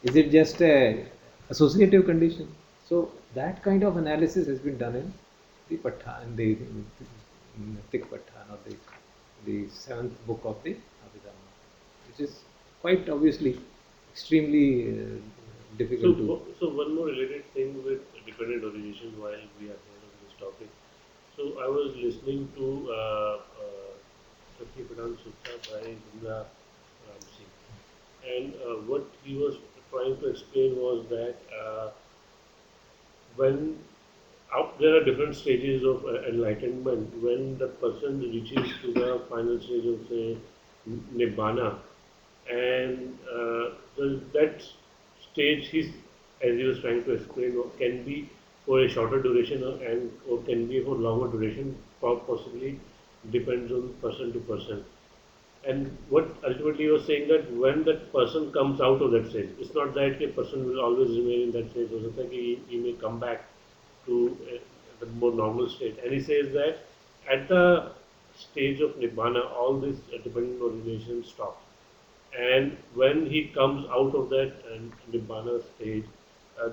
S1: Is it just a associative condition? So that kind of analysis has been done in the Pathan, the Tik Pathan, or the 7th book of the which is quite obviously extremely difficult to.
S3: So one more related thing with dependent origination while we are here on this topic. So I was listening to Satyapadam Sutta by Gunda Ram Singh, and what he was trying to explain was that when there are different stages of enlightenment. When the person reaches to the final stage of say nibbana, and that stage, as he was trying to explain, can be for a shorter duration or can be for longer duration, possibly depends on person to person. And what ultimately he was saying that when that person comes out of that stage, it's not that a person will always remain in that stage. It's like he may come back to the more normal state. And he says that at the stage of Nibbana, all this dependent origination stops. And when he comes out of that Nibbana stage,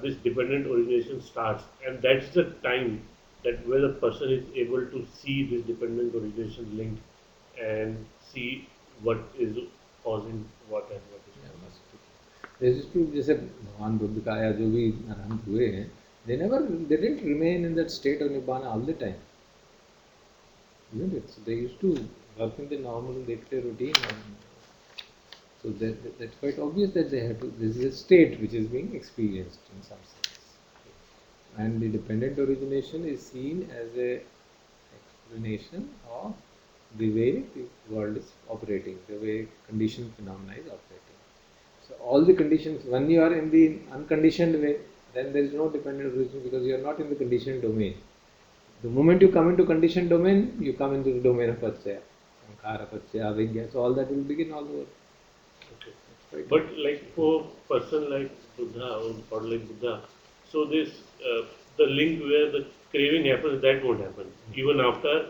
S3: this dependent origination starts. And that's the time that where the person is able to see this dependent origination link and see what is causing what and what is causing.
S1: जैसे भगवान बुद्ध का या जो भी अरहंत हुए हैं, they didn't remain in that state of nibbana all the time, isn't it? So they used to work in the normal day-to-day routine, and so that's quite obvious that they have to. This is a state which is being experienced in some sense, and the dependent origination is seen as a explanation of the way the world is operating, the way conditioned phenomena is operating. So all the conditions, when you are in the unconditioned way, then there is no dependent origin because you are not in the conditioned domain. The moment you come into conditioned domain, you come into the domain of Pachaya, Sankhara, Pachaya, Avijja, so all that will begin all over.
S3: Okay. But like for person like Buddha or like Buddha, so this the link where the craving happens, that won't happen even after.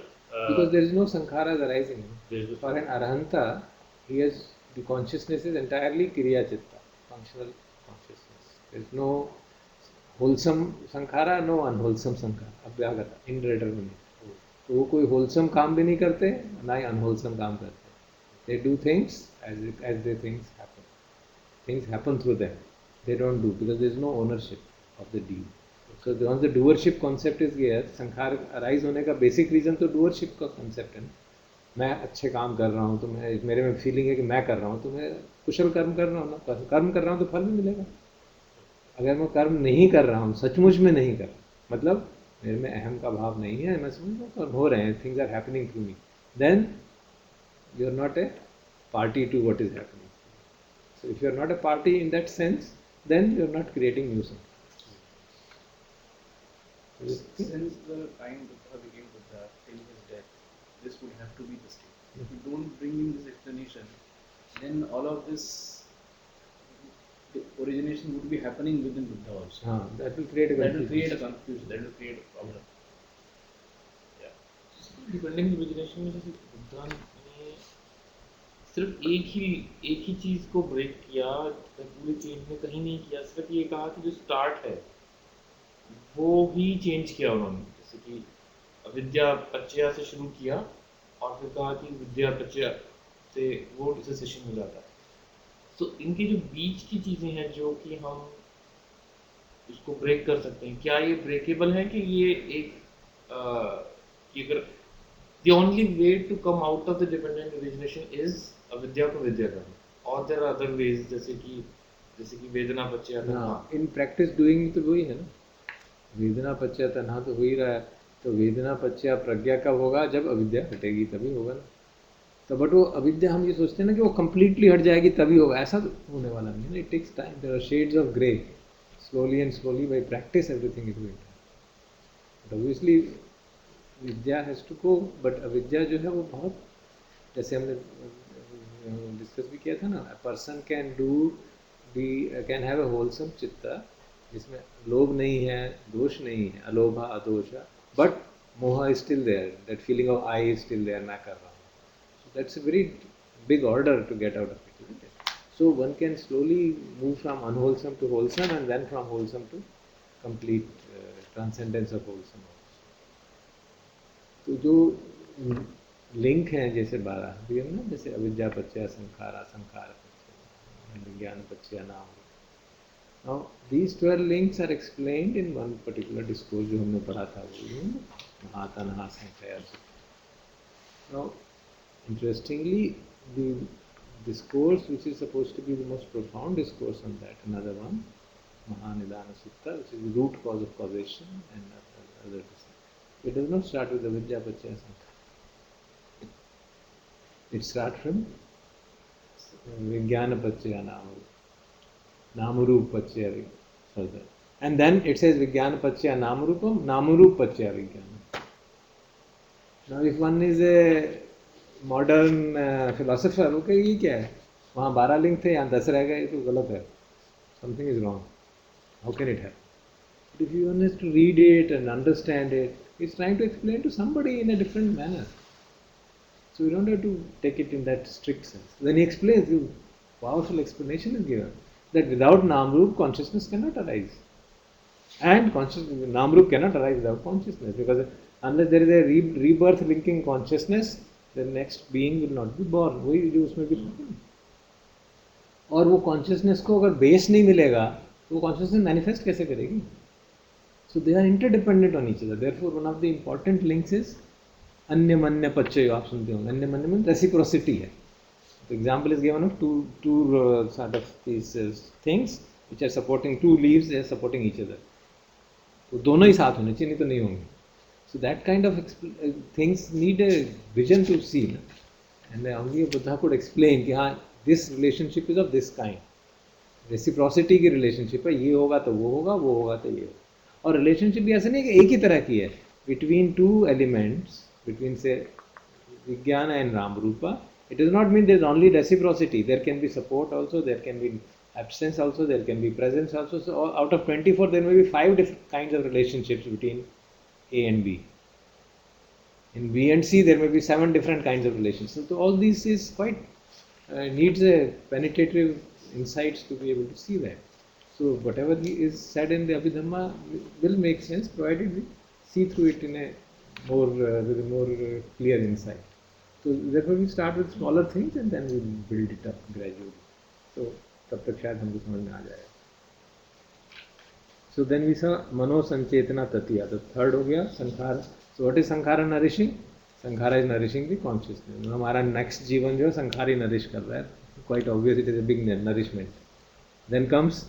S1: Because there is no sankharas arising.
S3: There is
S1: For an arahanta, he has the consciousness is entirely kriya chitta, functional consciousness. There is no wholesome sankhara, no unwholesome sankhara, abhyagata, indeterminate. तो वो कोई wholesome काम भी नहीं करते, ना ही unwholesome काम करते. They do things as they things happen. Things happen through them. They don't do because there is no ownership of the deed. So once the doership concept is here, संखार arise होने का basic reason तो doership का concept है. मैं अच्छे काम कर रहा हूँ तो मेरे में फीलिंग है कि मैं कर रहा हूँ तो मैं कुशल कर्म कर रहा हूँ ना, कर्म कर रहा हूँ तो फल भी मिलेगा. अगर मैं कर्म नहीं कर रहा हूँ, सचमुच में नहीं कर रहा, मतलब मेरे में अहम का भाव नहीं है, मैं समझ रहा हूँ हो रहे हैं, things are happening to me, then you are not a party to what is happening. So if you are not a party in that sense, then you are not creating new something.
S4: Since the time Buddha became Buddha till his death, this would have to be the state. If you don't bring in this explanation, then all of this the origination would be happening within Buddha also.
S1: That will create a confusion.
S4: That will create a confusion. That will create a problem. Yeah.
S2: Dependent origination में जैसे बुद्धा ने सिर्फ एक ही चीज को break किया, पूरे change में कहीं नहीं किया, सिर्फ ये कहा कि जो स्टार्ट है वो ही चेंज किया उन्होंने. जैसे कि अविद्या पच्चया से शुरू किया और फिर कहा कि विद्या पच्चया से वो सेशन हो जाता है. तो इनके जो बीच की चीजें हैं जो कि हम इसको ब्रेक कर सकते हैं, क्या ये ब्रेकेबल है कि ये एक कि अगर the only way to come out of the dependent origination is अविद्या को विद्या करना, और there are other ways जैसे कि वेदना पच्चया तन्हा.
S1: इन प्रैक्टिस डूइंग तो वही है ना, वेदना पच्चया तन्हा तो हो ही रहा है. तो वेदना पच्चया प्रज्ञा कब होगा? जब अविद्या हटेगी तभी होगा ना. तो बट वो अविद्या हम ये सोचते हैं ना कि वो कम्प्लीटली हट जाएगी तभी होगा, ऐसा तो होने वाला नहीं है ना. It takes time, there are shades of grey, slowly and slowly by practice everything is going. But obviously vidya has to go, but avidya जो है वो बहुत, जैसे हमने डिस्कस भी किया था ना, person can have a wholesome chitta जिसमें लोभ नहीं है, दोष नहीं है, alobha adosha, but moha is still there, that feeling of I is still there, मैं कर रहा हूँ. So that's a very big order to get out of it, isn't it? So one can slowly move from unwholesome to wholesome, and then from wholesome to complete transcendence of wholesome. तो जो link हैं जैसे 12 दिए ना, जैसे अविद्या पच्चय संखारा, संखार पच्चय, विज्ञान पच्चय नाम। Now these 12 links are explained in one particular discourse जो हमने पढ़ा था, वो महातनहा संख्या। Now interestingly, the discourse which is supposed to be the most profound discourse on that, another one, Mahanidana Sutta, which is the root cause of causation and other, it does not start with the Vidya Pachya Sankhya. It starts from Vijnana Pachya Namarup Pachya further. And then it says Vijnana Pachya Namarupam, Namarup Pachya Vijnana. Now if one is a modern philosopher, okay, ये क्या है? वहाँ 12 link थे, यहाँ 10 रह गए, तो गलत है. Something is wrong. How can it happen? But if you want to read it and understand it, it's trying to explain to somebody in a different manner. So you don't have to take it in that strict sense. Then he explains, you powerful explanation is given that without Namrup, consciousness cannot arise. And Namrup cannot arise without consciousness, because unless there is a rebirth linking consciousness, the next being will not be born. वही जो उसमें भी और वो consciousness को अगर base नहीं मिलेगा तो वो consciousness manifest कैसे करेगी? So they are interdependent on each other. Therefore, one of the important links is अन्यमन्य पच्चय. आप सुनते होंगे, अन्यमन्य means reciprocity है. The example is given of two sort of these things which are supporting, two leaves, they are supporting each other. तो दोनों ही साथ होने चाहिए, नहीं तो नहीं होंगे. So that kind of things need a vision to see. And only a Buddha could explain कि हाँ, this relationship is of this kind. Reciprocity की relationship है, ये होगा तो वो होगा, वो होगा तो ये होगा. और relationship भी ऐसे नहीं कि एक ही तरह की है. Between two elements, between say Vijnana and Ramrupa, it does not mean there is only reciprocity. There can be support also, there can be absence also, there can be presence also. So out of 24, there may be 5 different kinds of relationships between A and B. In B and C, there may be 7 different kinds of relationships. So all this is quite needs a penetrative insights to be able to see that. So whatever is said in the Abhidhamma will make sense, provided we see through it in a more with a more clear insight. So therefore we start with smaller things and then we build it up gradually. So तब तक शायद हमको समझ में आ जाएगा. So then we saw mano sanchetana tatiya. The third हो गया संखार. So what is sankhara nourishing? Sankhara is nourishing the consciousness. हमारा next जीवन जो है संखारी nourish कर रहा है. Quite obvious, it is a big nourishment. Then comes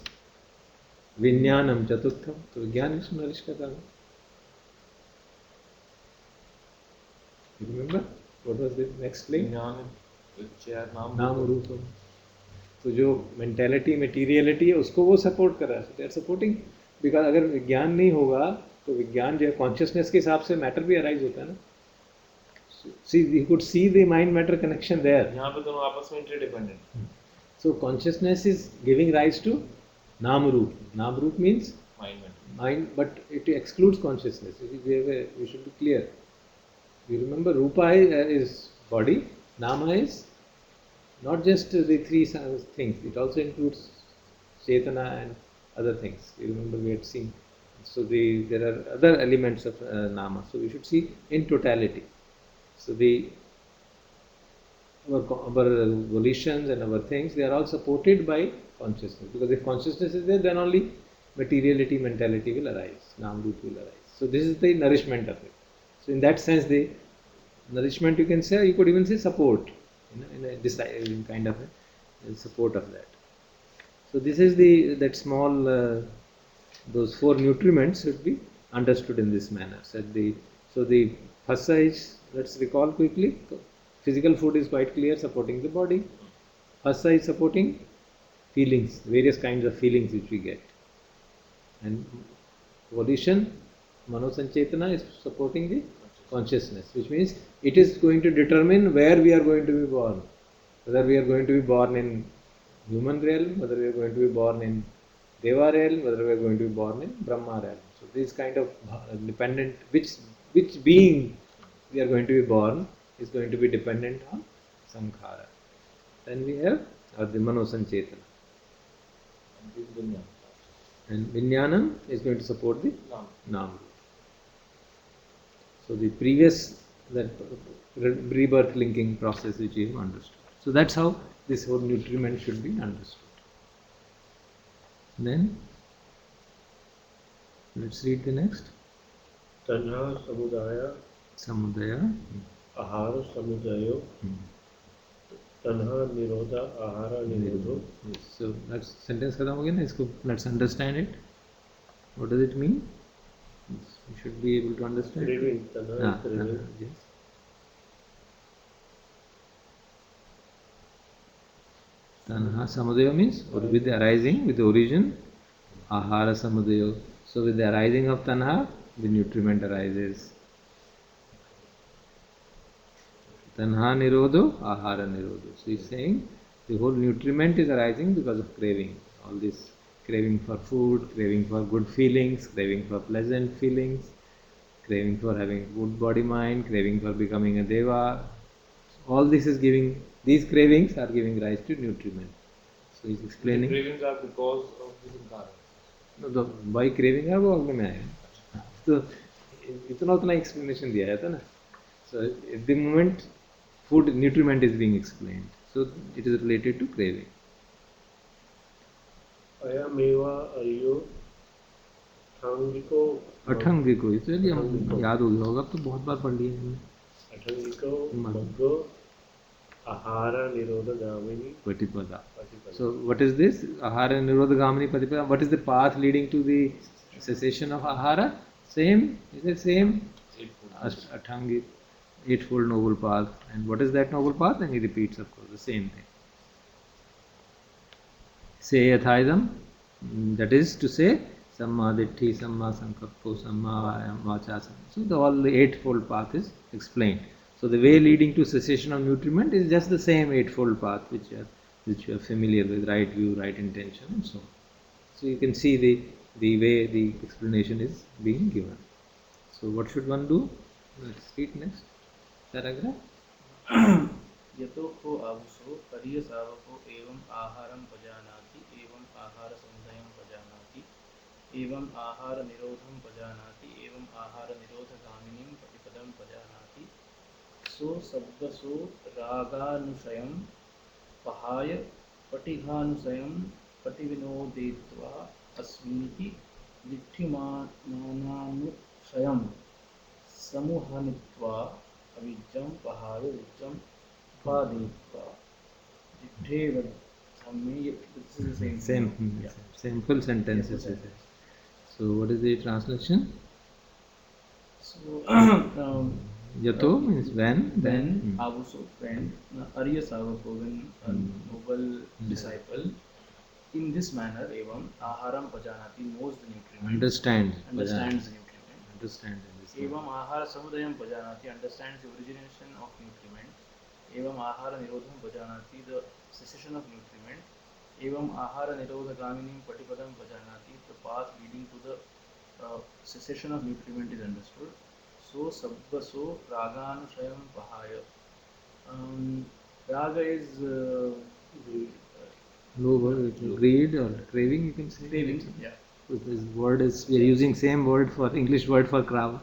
S1: विज्ञानम चतुर्थम. तो विज्ञान इसको nourish कर रहा है. You remember what was the next link? नाम रूपम. तो जो मेंटेलिटी मटीरियलिटी है उसको वो सपोर्ट कर रहा है. दे आर सपोर्टिंग, बिकॉज अगर विज्ञान नहीं होगा तो विज्ञान जो है कॉन्शियसनेस के हिसाब से मैटर भी अराइज होता है ना. See you could see the mind matter connection there.
S2: यहाँ पे दोनों आपस में interdependent.
S1: So consciousness is giving rise to नाम रूप. नाम रूप means mind, but it excludes consciousness. We should be clear. You remember Rupa is body, Nama is not just the three things, it also includes Chetana and other things. You remember we had seen. So there are other elements of Nama. So we should see in totality. So our volitions and our things, they are all supported by consciousness. Because if consciousness is there, then only materiality, mentality will arise, Namrut will arise. So this is the nourishment of it. So in that sense, the nourishment you can say, you could even say support, in kind of a support of that. So this is that small, those four nutriments should be understood in this manner. So the phassa is, let's recall quickly, physical food is quite clear, supporting the body. Phassa is supporting feelings, various kinds of feelings which we get. And volition, manosanchetana, is supporting the consciousness, which means it is going to determine where we are going to be born. Whether we are going to be born in human realm, whether we are going to be born in Deva realm, whether we are going to be born in Brahma realm. So this kind of dependent, which being we are going to be born is going to be dependent on sankhara. Then we have the manosanchetana. And Vijnanam is going to support the Nam. So the previous that rebirth linking process which you have understood. So that's how this whole nutriment should be understood. Then let's read the next.
S3: Tanha samudaya
S1: Samudaya.
S3: ahara samudayo tanha nirodha ahara nirodho.
S1: Yes. So that's sentence खत्म हो गया ना इसको. Let's understand it. What does it mean? We should be able to understand.
S3: Craving, tanha is craving.
S1: Yes. Tanha samudaya means with the arising, with the origin. Ahara samudaya. So with the arising of tanha, the nutriment arises. Tanha nirodho, ahara nirodho. So he's saying the whole nutriment is arising because of craving. All this craving for food, craving for good feelings, craving for pleasant feelings, craving for having good body mind, craving for becoming a deva. All this is giving, these cravings are giving rise to nutriment. So he's explaining.
S2: The cravings are because of the sankara.
S1: No, the why craving है वो अगले में आएगा. तो इतना उतना explanation दिया जाता है ना. So at the moment food nutriment is being explained. So it is related to craving.
S3: Ayameva aryo thangiko
S1: अठंगिको इसलिए हम याद हो गया होगा तो बहुत बार पढ़ लिए हमने.
S3: athangiko maggo ahara nirodha gamini
S1: Patipada.
S3: patipada.
S1: So what is this? Ahara nirodha gamini patipada. What is the path leading to the cessation of ahara? Same. Is it same? Athangi, eightfold noble path. And what is that noble path? And he repeats, of course, the same thing. Say yathaidam. That is to say, samma ditthi, samma sankappo, samma vacha. So all the eightfold path is explained. So the way leading to cessation of nutriment is just the same eightfold path which you are familiar with, right view, right intention, and so on. So you can see the way the explanation is being given. So what should one do? Let's read next paragraph.
S4: यतो को आहुसो अर्य सावको एवं आहारं पजानाति एवं आहार समुदयं पजानाति एवं आहार निरोधं पजानाति एवं आहार निरोधगामिनीं प्रतिपदं पजानाति सो सब्बसो रागानुशयं पहाय पटिघानुशयं प्रतिविनोदेत्वा अस्मीति लिट्ठिमानानुशयं समुहनित्वा अविज्जं पहाय विज्जं पादयित्वा जिठेव धम्मे. This is the same. Yeah.
S1: Simple sentences.
S4: Yes,
S1: so what is the translation?
S4: So
S1: Yato means when.
S4: Avuso, when Arya Savako, when a noble disciple, in this manner, evam aharam pajanati, knows the nutriment.
S1: Understands the
S4: nutriment.
S1: nutriment.
S4: Evam ahara samudayam pajanati, understands the origination of nutriment. Evam ahara nirodham pajanati, the cessation of nutriment. Evam ahara nirodha gaminim patipadam pajanati, the path leading to the cessation of nutriment is understood. So sabbaso raganushayam pahaya. Raga is
S1: Greed or craving, you can say.
S4: craving. Yeah.
S1: So this word is, we are using same word for English word for krav.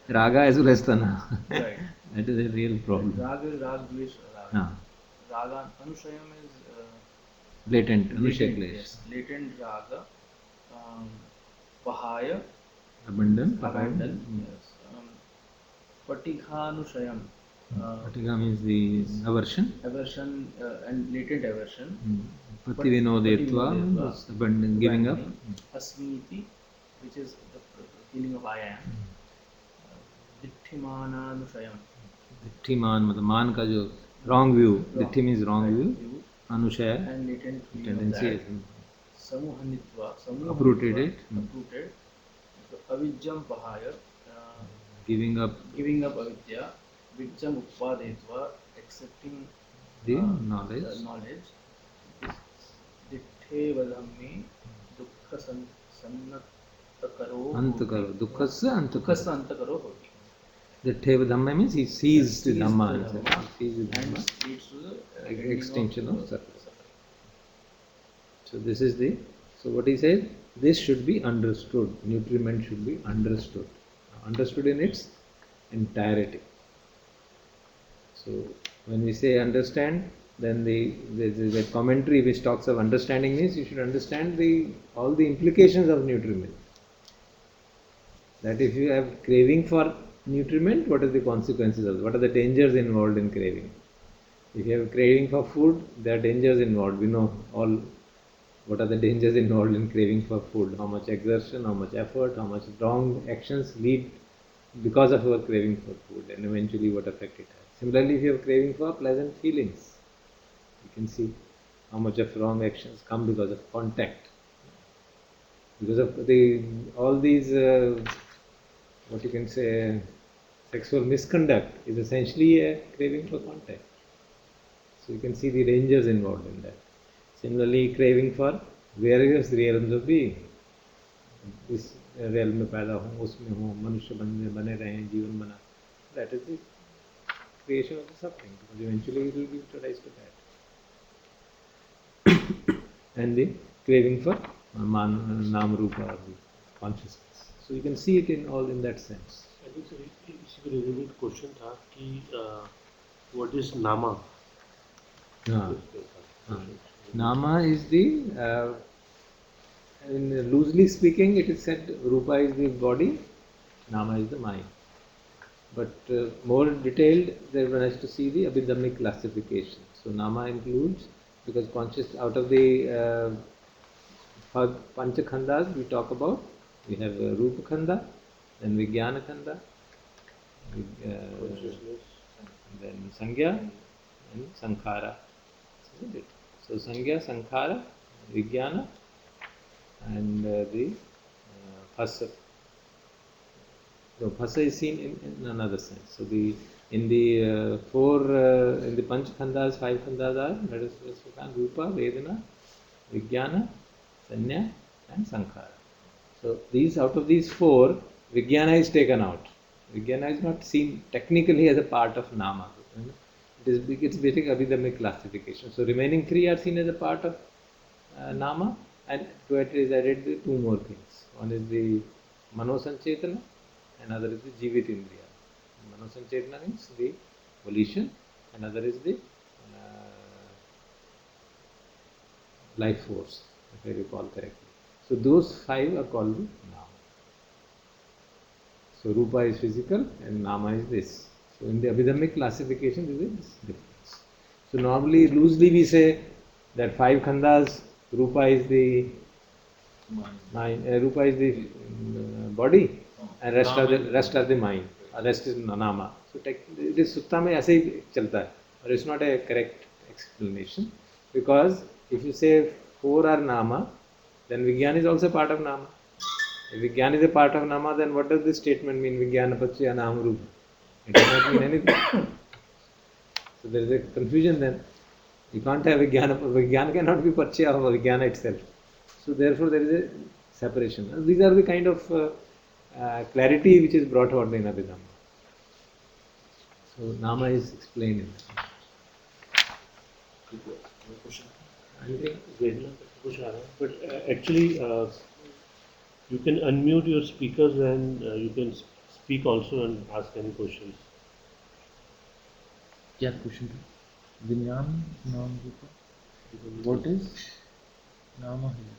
S1: Raga as well as tana.
S4: Right.
S1: That is a real problem.
S4: Raga is rag dvesh raga. Raga anushayam is
S1: Latent,
S4: latent,
S1: Anushya
S4: yes, latent raga. Pahaya,
S1: abundant.
S4: abandon. Yes. Patighanushayam.
S1: Patiga means the aversion.
S4: Aversion and latent aversion.
S1: Pativinodetva was abandon, giving up.
S4: Asmiti, which is the feeling of I am. Ditthimananushayam.
S1: Dithiman, the man ka jo wrong view. Ditti means wrong view. Anushaya,
S4: And latent feeling
S1: tendency.
S4: of that. Samuhanitva.
S1: Uprooted it.
S4: Uprooted. Avijjam pahaya.
S1: Giving up
S4: avidya. Vijjam uppadetva. Accepting
S1: the knowledge.
S4: Ditthe vadhammi dukkha sannattakaro.
S1: Antakaro. Dukkasya antakaro.
S4: Hoti.
S1: The Teva Dhamma means he sees the Dhamma. He sees the
S4: And
S1: Dhamma.
S4: leads to the
S1: Extinction of suffering. So this is the, so what he says, this should be understood. Nutriment should be understood. Understood in its entirety. So when we say understand, then the commentary which talks of understanding means you should understand all the implications of nutriment. That if you have craving for nutriment, what are the consequences of it? What are the dangers involved in craving? If you have craving for food, there are dangers involved. We know all what are the dangers involved in craving for food, how much exertion, how much effort, how much wrong actions lead because of our craving for food, and eventually what effect it has. Similarly, if you have craving for pleasant feelings, you can see how much of wrong actions come because of contact. Because of all these, what you can say, sexual misconduct is essentially a craving for contact. So you can see the dangers involved in that. Similarly, craving for various realms of being. इस realm में पैदा हूँ, उसमें हूँ, मनुष्य बने रहें, जीवन बना. That is the creation of the suffering, because eventually it will give rise to that. And the craving for Nam Rupa, or the consciousness. So you can see it in that sense.
S3: I think so. इसी को related question था कि what is nama?
S1: Nama is the loosely speaking, it is said Rupa is the body, Nama is the mind. But more detailed, one has to see the Abhidhammic classification. So Nama includes, because conscious out of the Pancha Khandas we talk about, we have Rupa Khanda, then Vijnana Khanda, then Sankhya and Sankhara. Isn't it? So Sankhya, Sankhara, Vijnana, and the Phasa. So Phasa is seen in another sense. So in the Panch Khandas, 5 Khandas are, let us look Rupa, Vedana, Vijnana, Sanya and Sankhara. So out of these 4, Vijnana is taken out. Vijnana is not seen technically as a part of Nama. It's basic Abhidhammic classification. So remaining 3 are seen as a part of Nama, and to it is added the 2 more things. One is the Mano Sanchetana, another is the Jivit Indriya. Mano Sanchetana means the volition, another is the life force, if I recall correctly. So those 5 are called the Nama. So Rupa is physical and Nama is this. So in the Abhidhammic classification, there is this difference. So normally, loosely we say that 5 Khandas, Rupa is the mind, Rupa is the body, and rest are the mind, rest is Nama. So it is Sutta mein aise hi chalta hai, but it's not a correct explanation, because if you say 4 are Nama, then Vijnana is also part of Nama. If Vijnana is a part of Nama, then what does this statement mean? Vijnana Pachya Nama Rupa. It does not mean anything. So there is a confusion then. You can't have Vijnana. Vijnana cannot be Pachya of Vijnana itself. So therefore there is a separation. These are the kind of clarity which is brought out in Abhidhamma. So Nama is explained in that.
S3: But actually, you can unmute your speakers and you can speak also and ask any questions.
S2: क्या question था? विज्ञान नाम रूपा. What is Nama here?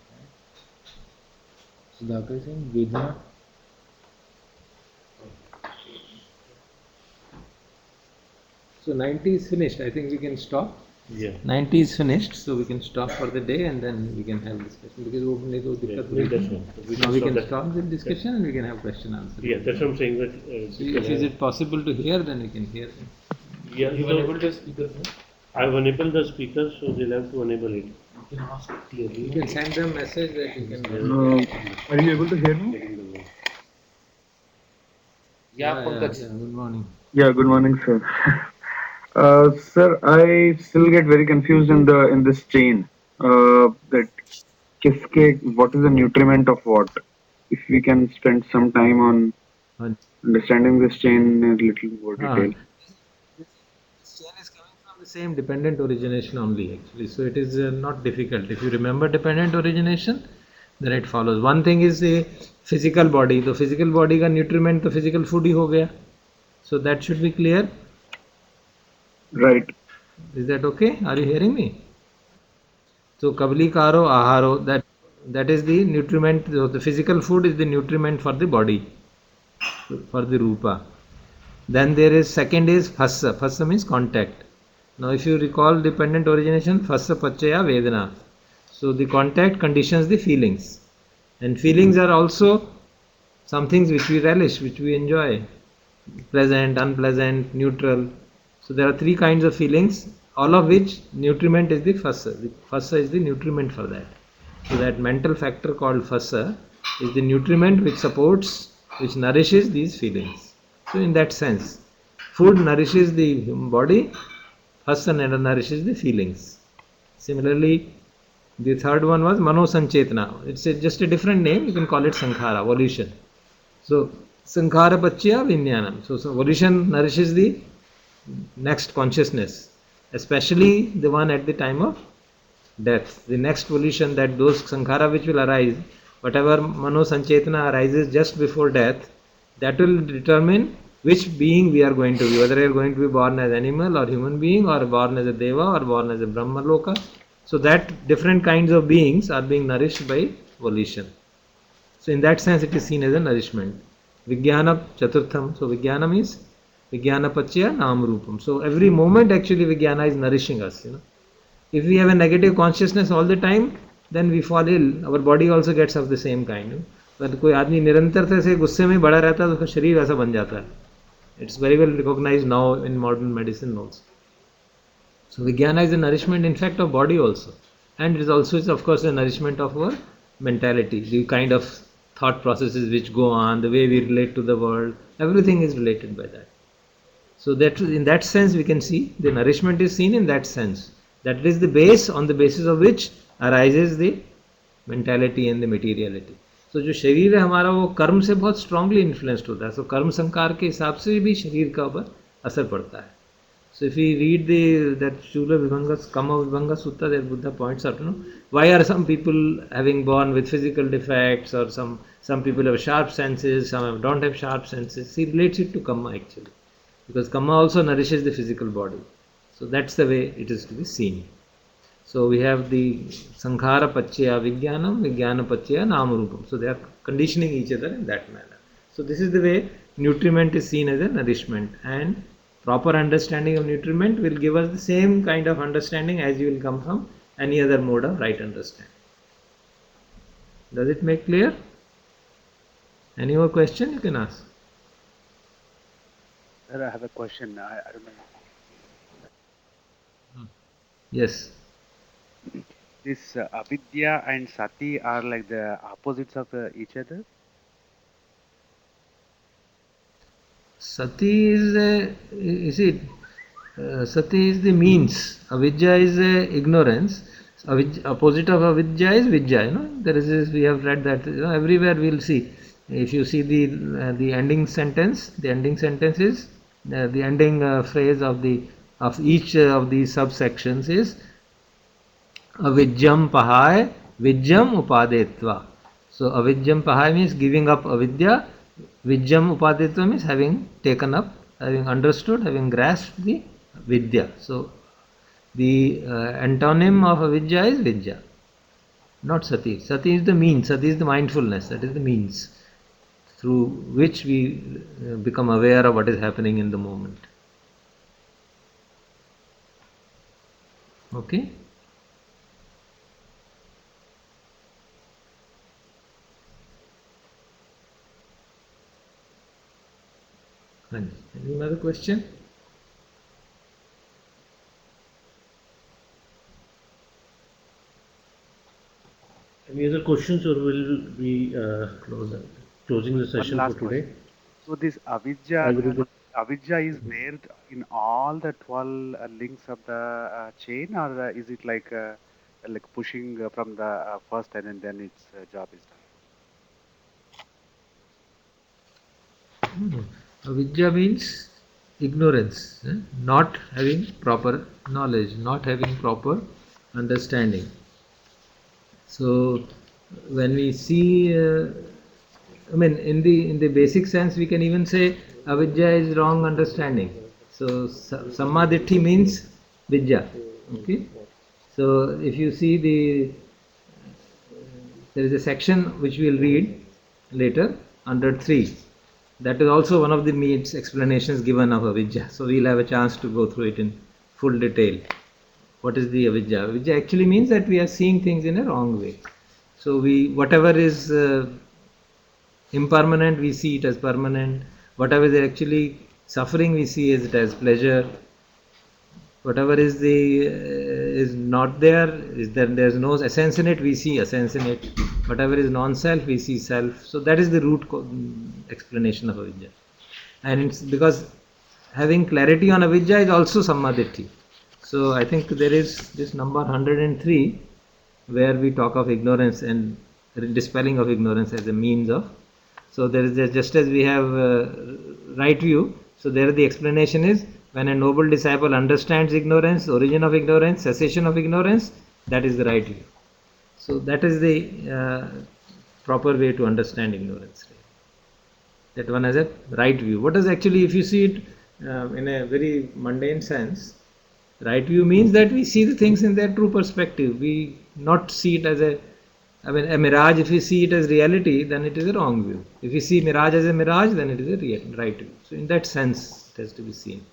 S2: Sudhakar is saying Vedana.
S1: So 90 is finished. I think we can stop.
S3: Yeah.
S1: 90 is finished, so we can stop for the day and then we can have discussion, because now we can stop the discussion and we can have question answer.
S3: Yeah, that's what I'm saying. That
S1: is it possible to hear? Then we can hear.
S3: Yeah,
S2: You enable the speakers, no?
S3: I've enabled the speakers, so they'll have to enable it.
S2: You can ask clearly.
S1: You can send them message that you can.
S6: Are you able to hear me?
S2: Yeah, Pankaj.
S1: Good morning.
S6: Yeah, good morning, sir. Sir, I still get very confused in this chain. That what is the nutriment of what? If we can spend some time on understanding this chain in a little more detail.
S1: This chain is coming from the same dependent origination only, actually. So it is not difficult. If you remember dependent origination, then it follows. One thing is the physical body. The physical body का nutriment तो physical food ही हो गया. So that should be clear.
S6: Right.
S1: Is that okay? Are you hearing me? So Kavalikaro Aharo, that is the nutriment, the physical food is the nutriment for the body, for the Rupa. Then there is second is Phassa. Phassa means contact. Now if you recall dependent origination, Phassa Pachaya Vedana. So the contact conditions the feelings. And feelings are also some things which we relish, which we enjoy. Pleasant, unpleasant, neutral. So there are three kinds of feelings, all of which nutriment is the Phassa. The Phassa is the nutriment for that. So that mental factor called Phassa is the nutriment which supports, which nourishes these feelings. So in that sense, food nourishes the body, Phassa nourishes the feelings. Similarly, the third one was Mano Sanchetana. It's just a different name. You can call it Sankhara, volition. So Sankhara Pachya Vinyanam. So volition nourishes the next consciousness, especially the one at the time of death. The next volition, that those Sankhara which will arise, whatever Mano Sanchetana arises just before death, that will determine which being we are going to be, whether we are going to be born as animal or human being, or born as a Deva or born as a Brahma Loka. So that different kinds of beings are being nourished by volition. So in that sense it is seen as a nourishment. Vijnana Chaturtham. So Vijnana means Vijnana Pachya Nam Rupam. So every moment actually Vijnana is nourishing us. If we have a negative consciousness all the time, then we fall ill. Our body also gets of the same kind. पर कोई आदमी निरंतरता से गुस्से में बड़ा रहता है तो उसका शरीर वैसा बन जाता है. It's very well recognized now in modern medicine also. So Vijnana is a nourishment in fact of body also. And it is also of course a nourishment of our mentality, the kind of thought processes which go on, the way we relate to the world, everything is related by that. So that in that sense we can see the nourishment is seen in that sense. That is the base on the basis of which arises the mentality and the materiality. So जो शरीर है हमारा वो कर्म से बहुत strongly influenced होता है. So कर्म संकार के हिसाब से भी शरीर का ऊपर असर पड़ता है. So if we read that Shula Vibhanga, Kama Vibhanga Sutta, that Buddha points out, why are some people having born with physical defects, or some people have sharp senses, some don't have sharp senses. He relates it to Kama actually, because Kama also nourishes the physical body. So that's the way it is to be seen. So we have the Sankhara Pachya Vijnanam, Vijnana Pachya Namarupam. So they are conditioning each other in that manner. So this is the way nutriment is seen as a nourishment, and proper understanding of nutriment will give us the same kind of understanding as you will come from any other mode of right understanding. Does it make clear? Any more question you can ask?
S7: Sir, I have a question. I don't know.
S1: Yes.
S7: This avidya and sati are like the opposites of each other?
S1: Sati is Sati is the means. Avidya is ignorance. Opposite of avidya is vidya. There is this, we have read that. Everywhere we will see. If you see the ending sentence, the ending sentence is the ending phrase of each of these subsections is avidyam pahaya vidyam upadetva. So avidyam pahaya means giving up avidya. Vidyam upadetva means having taken up, having understood, having grasped the vidya. So the antonym of avidya is vidya, not sati. Sati is the means. Sati is the mindfulness. That is the means through which we become aware of what is happening in the moment. Okay. Any other question?
S3: Any other questions, or will we closing the session
S7: One
S3: for
S7: last
S3: today?
S7: question. So this avidya is there in all the 12 links of the chain, or is it like pushing from the first and then its job is done?
S1: Avidya means ignorance, not having proper knowledge, not having proper understanding. So when we see, in the basic sense, we can even say avidya is wrong understanding. So Sammaditthi means Vidya. Okay. So if you see there is a section which we will read later under 3. That is also one of the means explanations given of avidya. So we'll have a chance to go through it in full detail. What is the avidya? Avidya actually means that we are seeing things in a wrong way. So whatever is impermanent, we see it as permanent. Whatever is actually suffering, we see it as pleasure. Whatever is not there, there's no essence in it, we see essence in it. Whatever is non-self, we see self. So that is the root explanation of avidya. And it's because having clarity on avidya is also sammaditthi. So I think there is this number 103 where we talk of ignorance and dispelling of ignorance as a means of. So there is just as we have right view, so there the explanation is when a noble disciple understands ignorance, origin of ignorance, cessation of ignorance, that is the right view. So that is the proper way to understand ignorance. That one has a right view. What is actually, if you see it in a very mundane sense, right view means that we see the things in their true perspective. We not see it as a mirage. If we see it as reality, then it is a wrong view. If we see mirage as a mirage, then it is a right view. So in that sense, it has to be seen.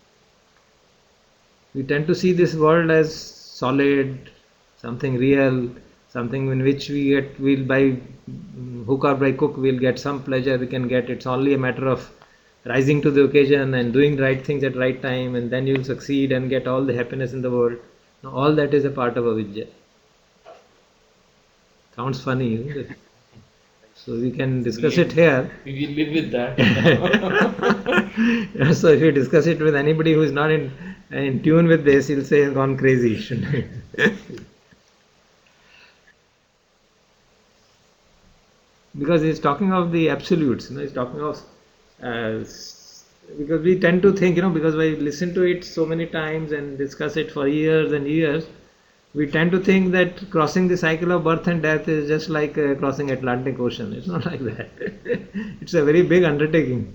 S1: We tend to see this world as solid, something real, something in which we'll by hook or by crook we'll get some pleasure. We can get. It's only a matter of rising to the occasion and doing right things at right time, and then you'll succeed and get all the happiness in the world. Now, all that is a part of avidya. Sounds funny, isn't it? So we can discuss it here.
S2: We live with that.
S1: So if you discuss it with anybody who is not in tune with this, he'll say he's gone crazy. Because he's talking of the absolutes, he's talking of because we tend to think, because we listen to it so many times and discuss it for years and years, we tend to think that crossing the cycle of birth and death is just like crossing Atlantic Ocean. It's not like that. It's a very big undertaking.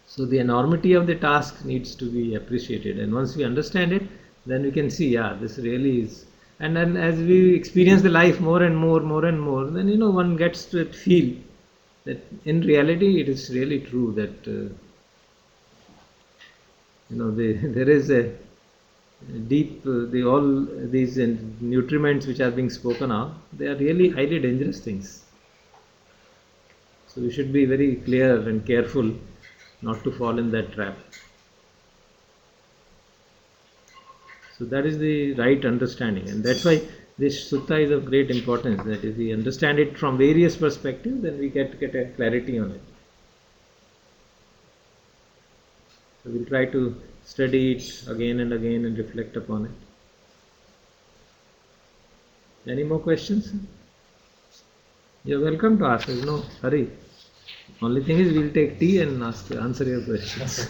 S1: So the enormity of the task needs to be appreciated, and once we understand it, then we can see, this really is. And then as we experience the life more and more, then one gets to feel that in reality it is really true that there is a deep all these nutriments which are being spoken of, they are really highly dangerous things. So we should be very clear and careful not to fall in that trap. So that is the right understanding, and that's why this sutta is of great importance, that if we understand it from various perspectives, then we get a clarity on it. So we'll try to study it again and again and reflect upon it. Any more questions? You're welcome to ask, there's no hurry. Only thing is we'll take tea and answer your questions.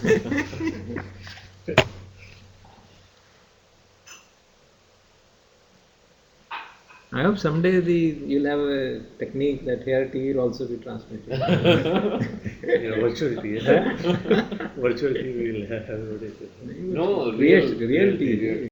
S1: I hope someday you'll have a technique that here tea will also be transmitted.
S3: Virtual tea. Virtual tea we will have.
S2: No,
S1: real tea.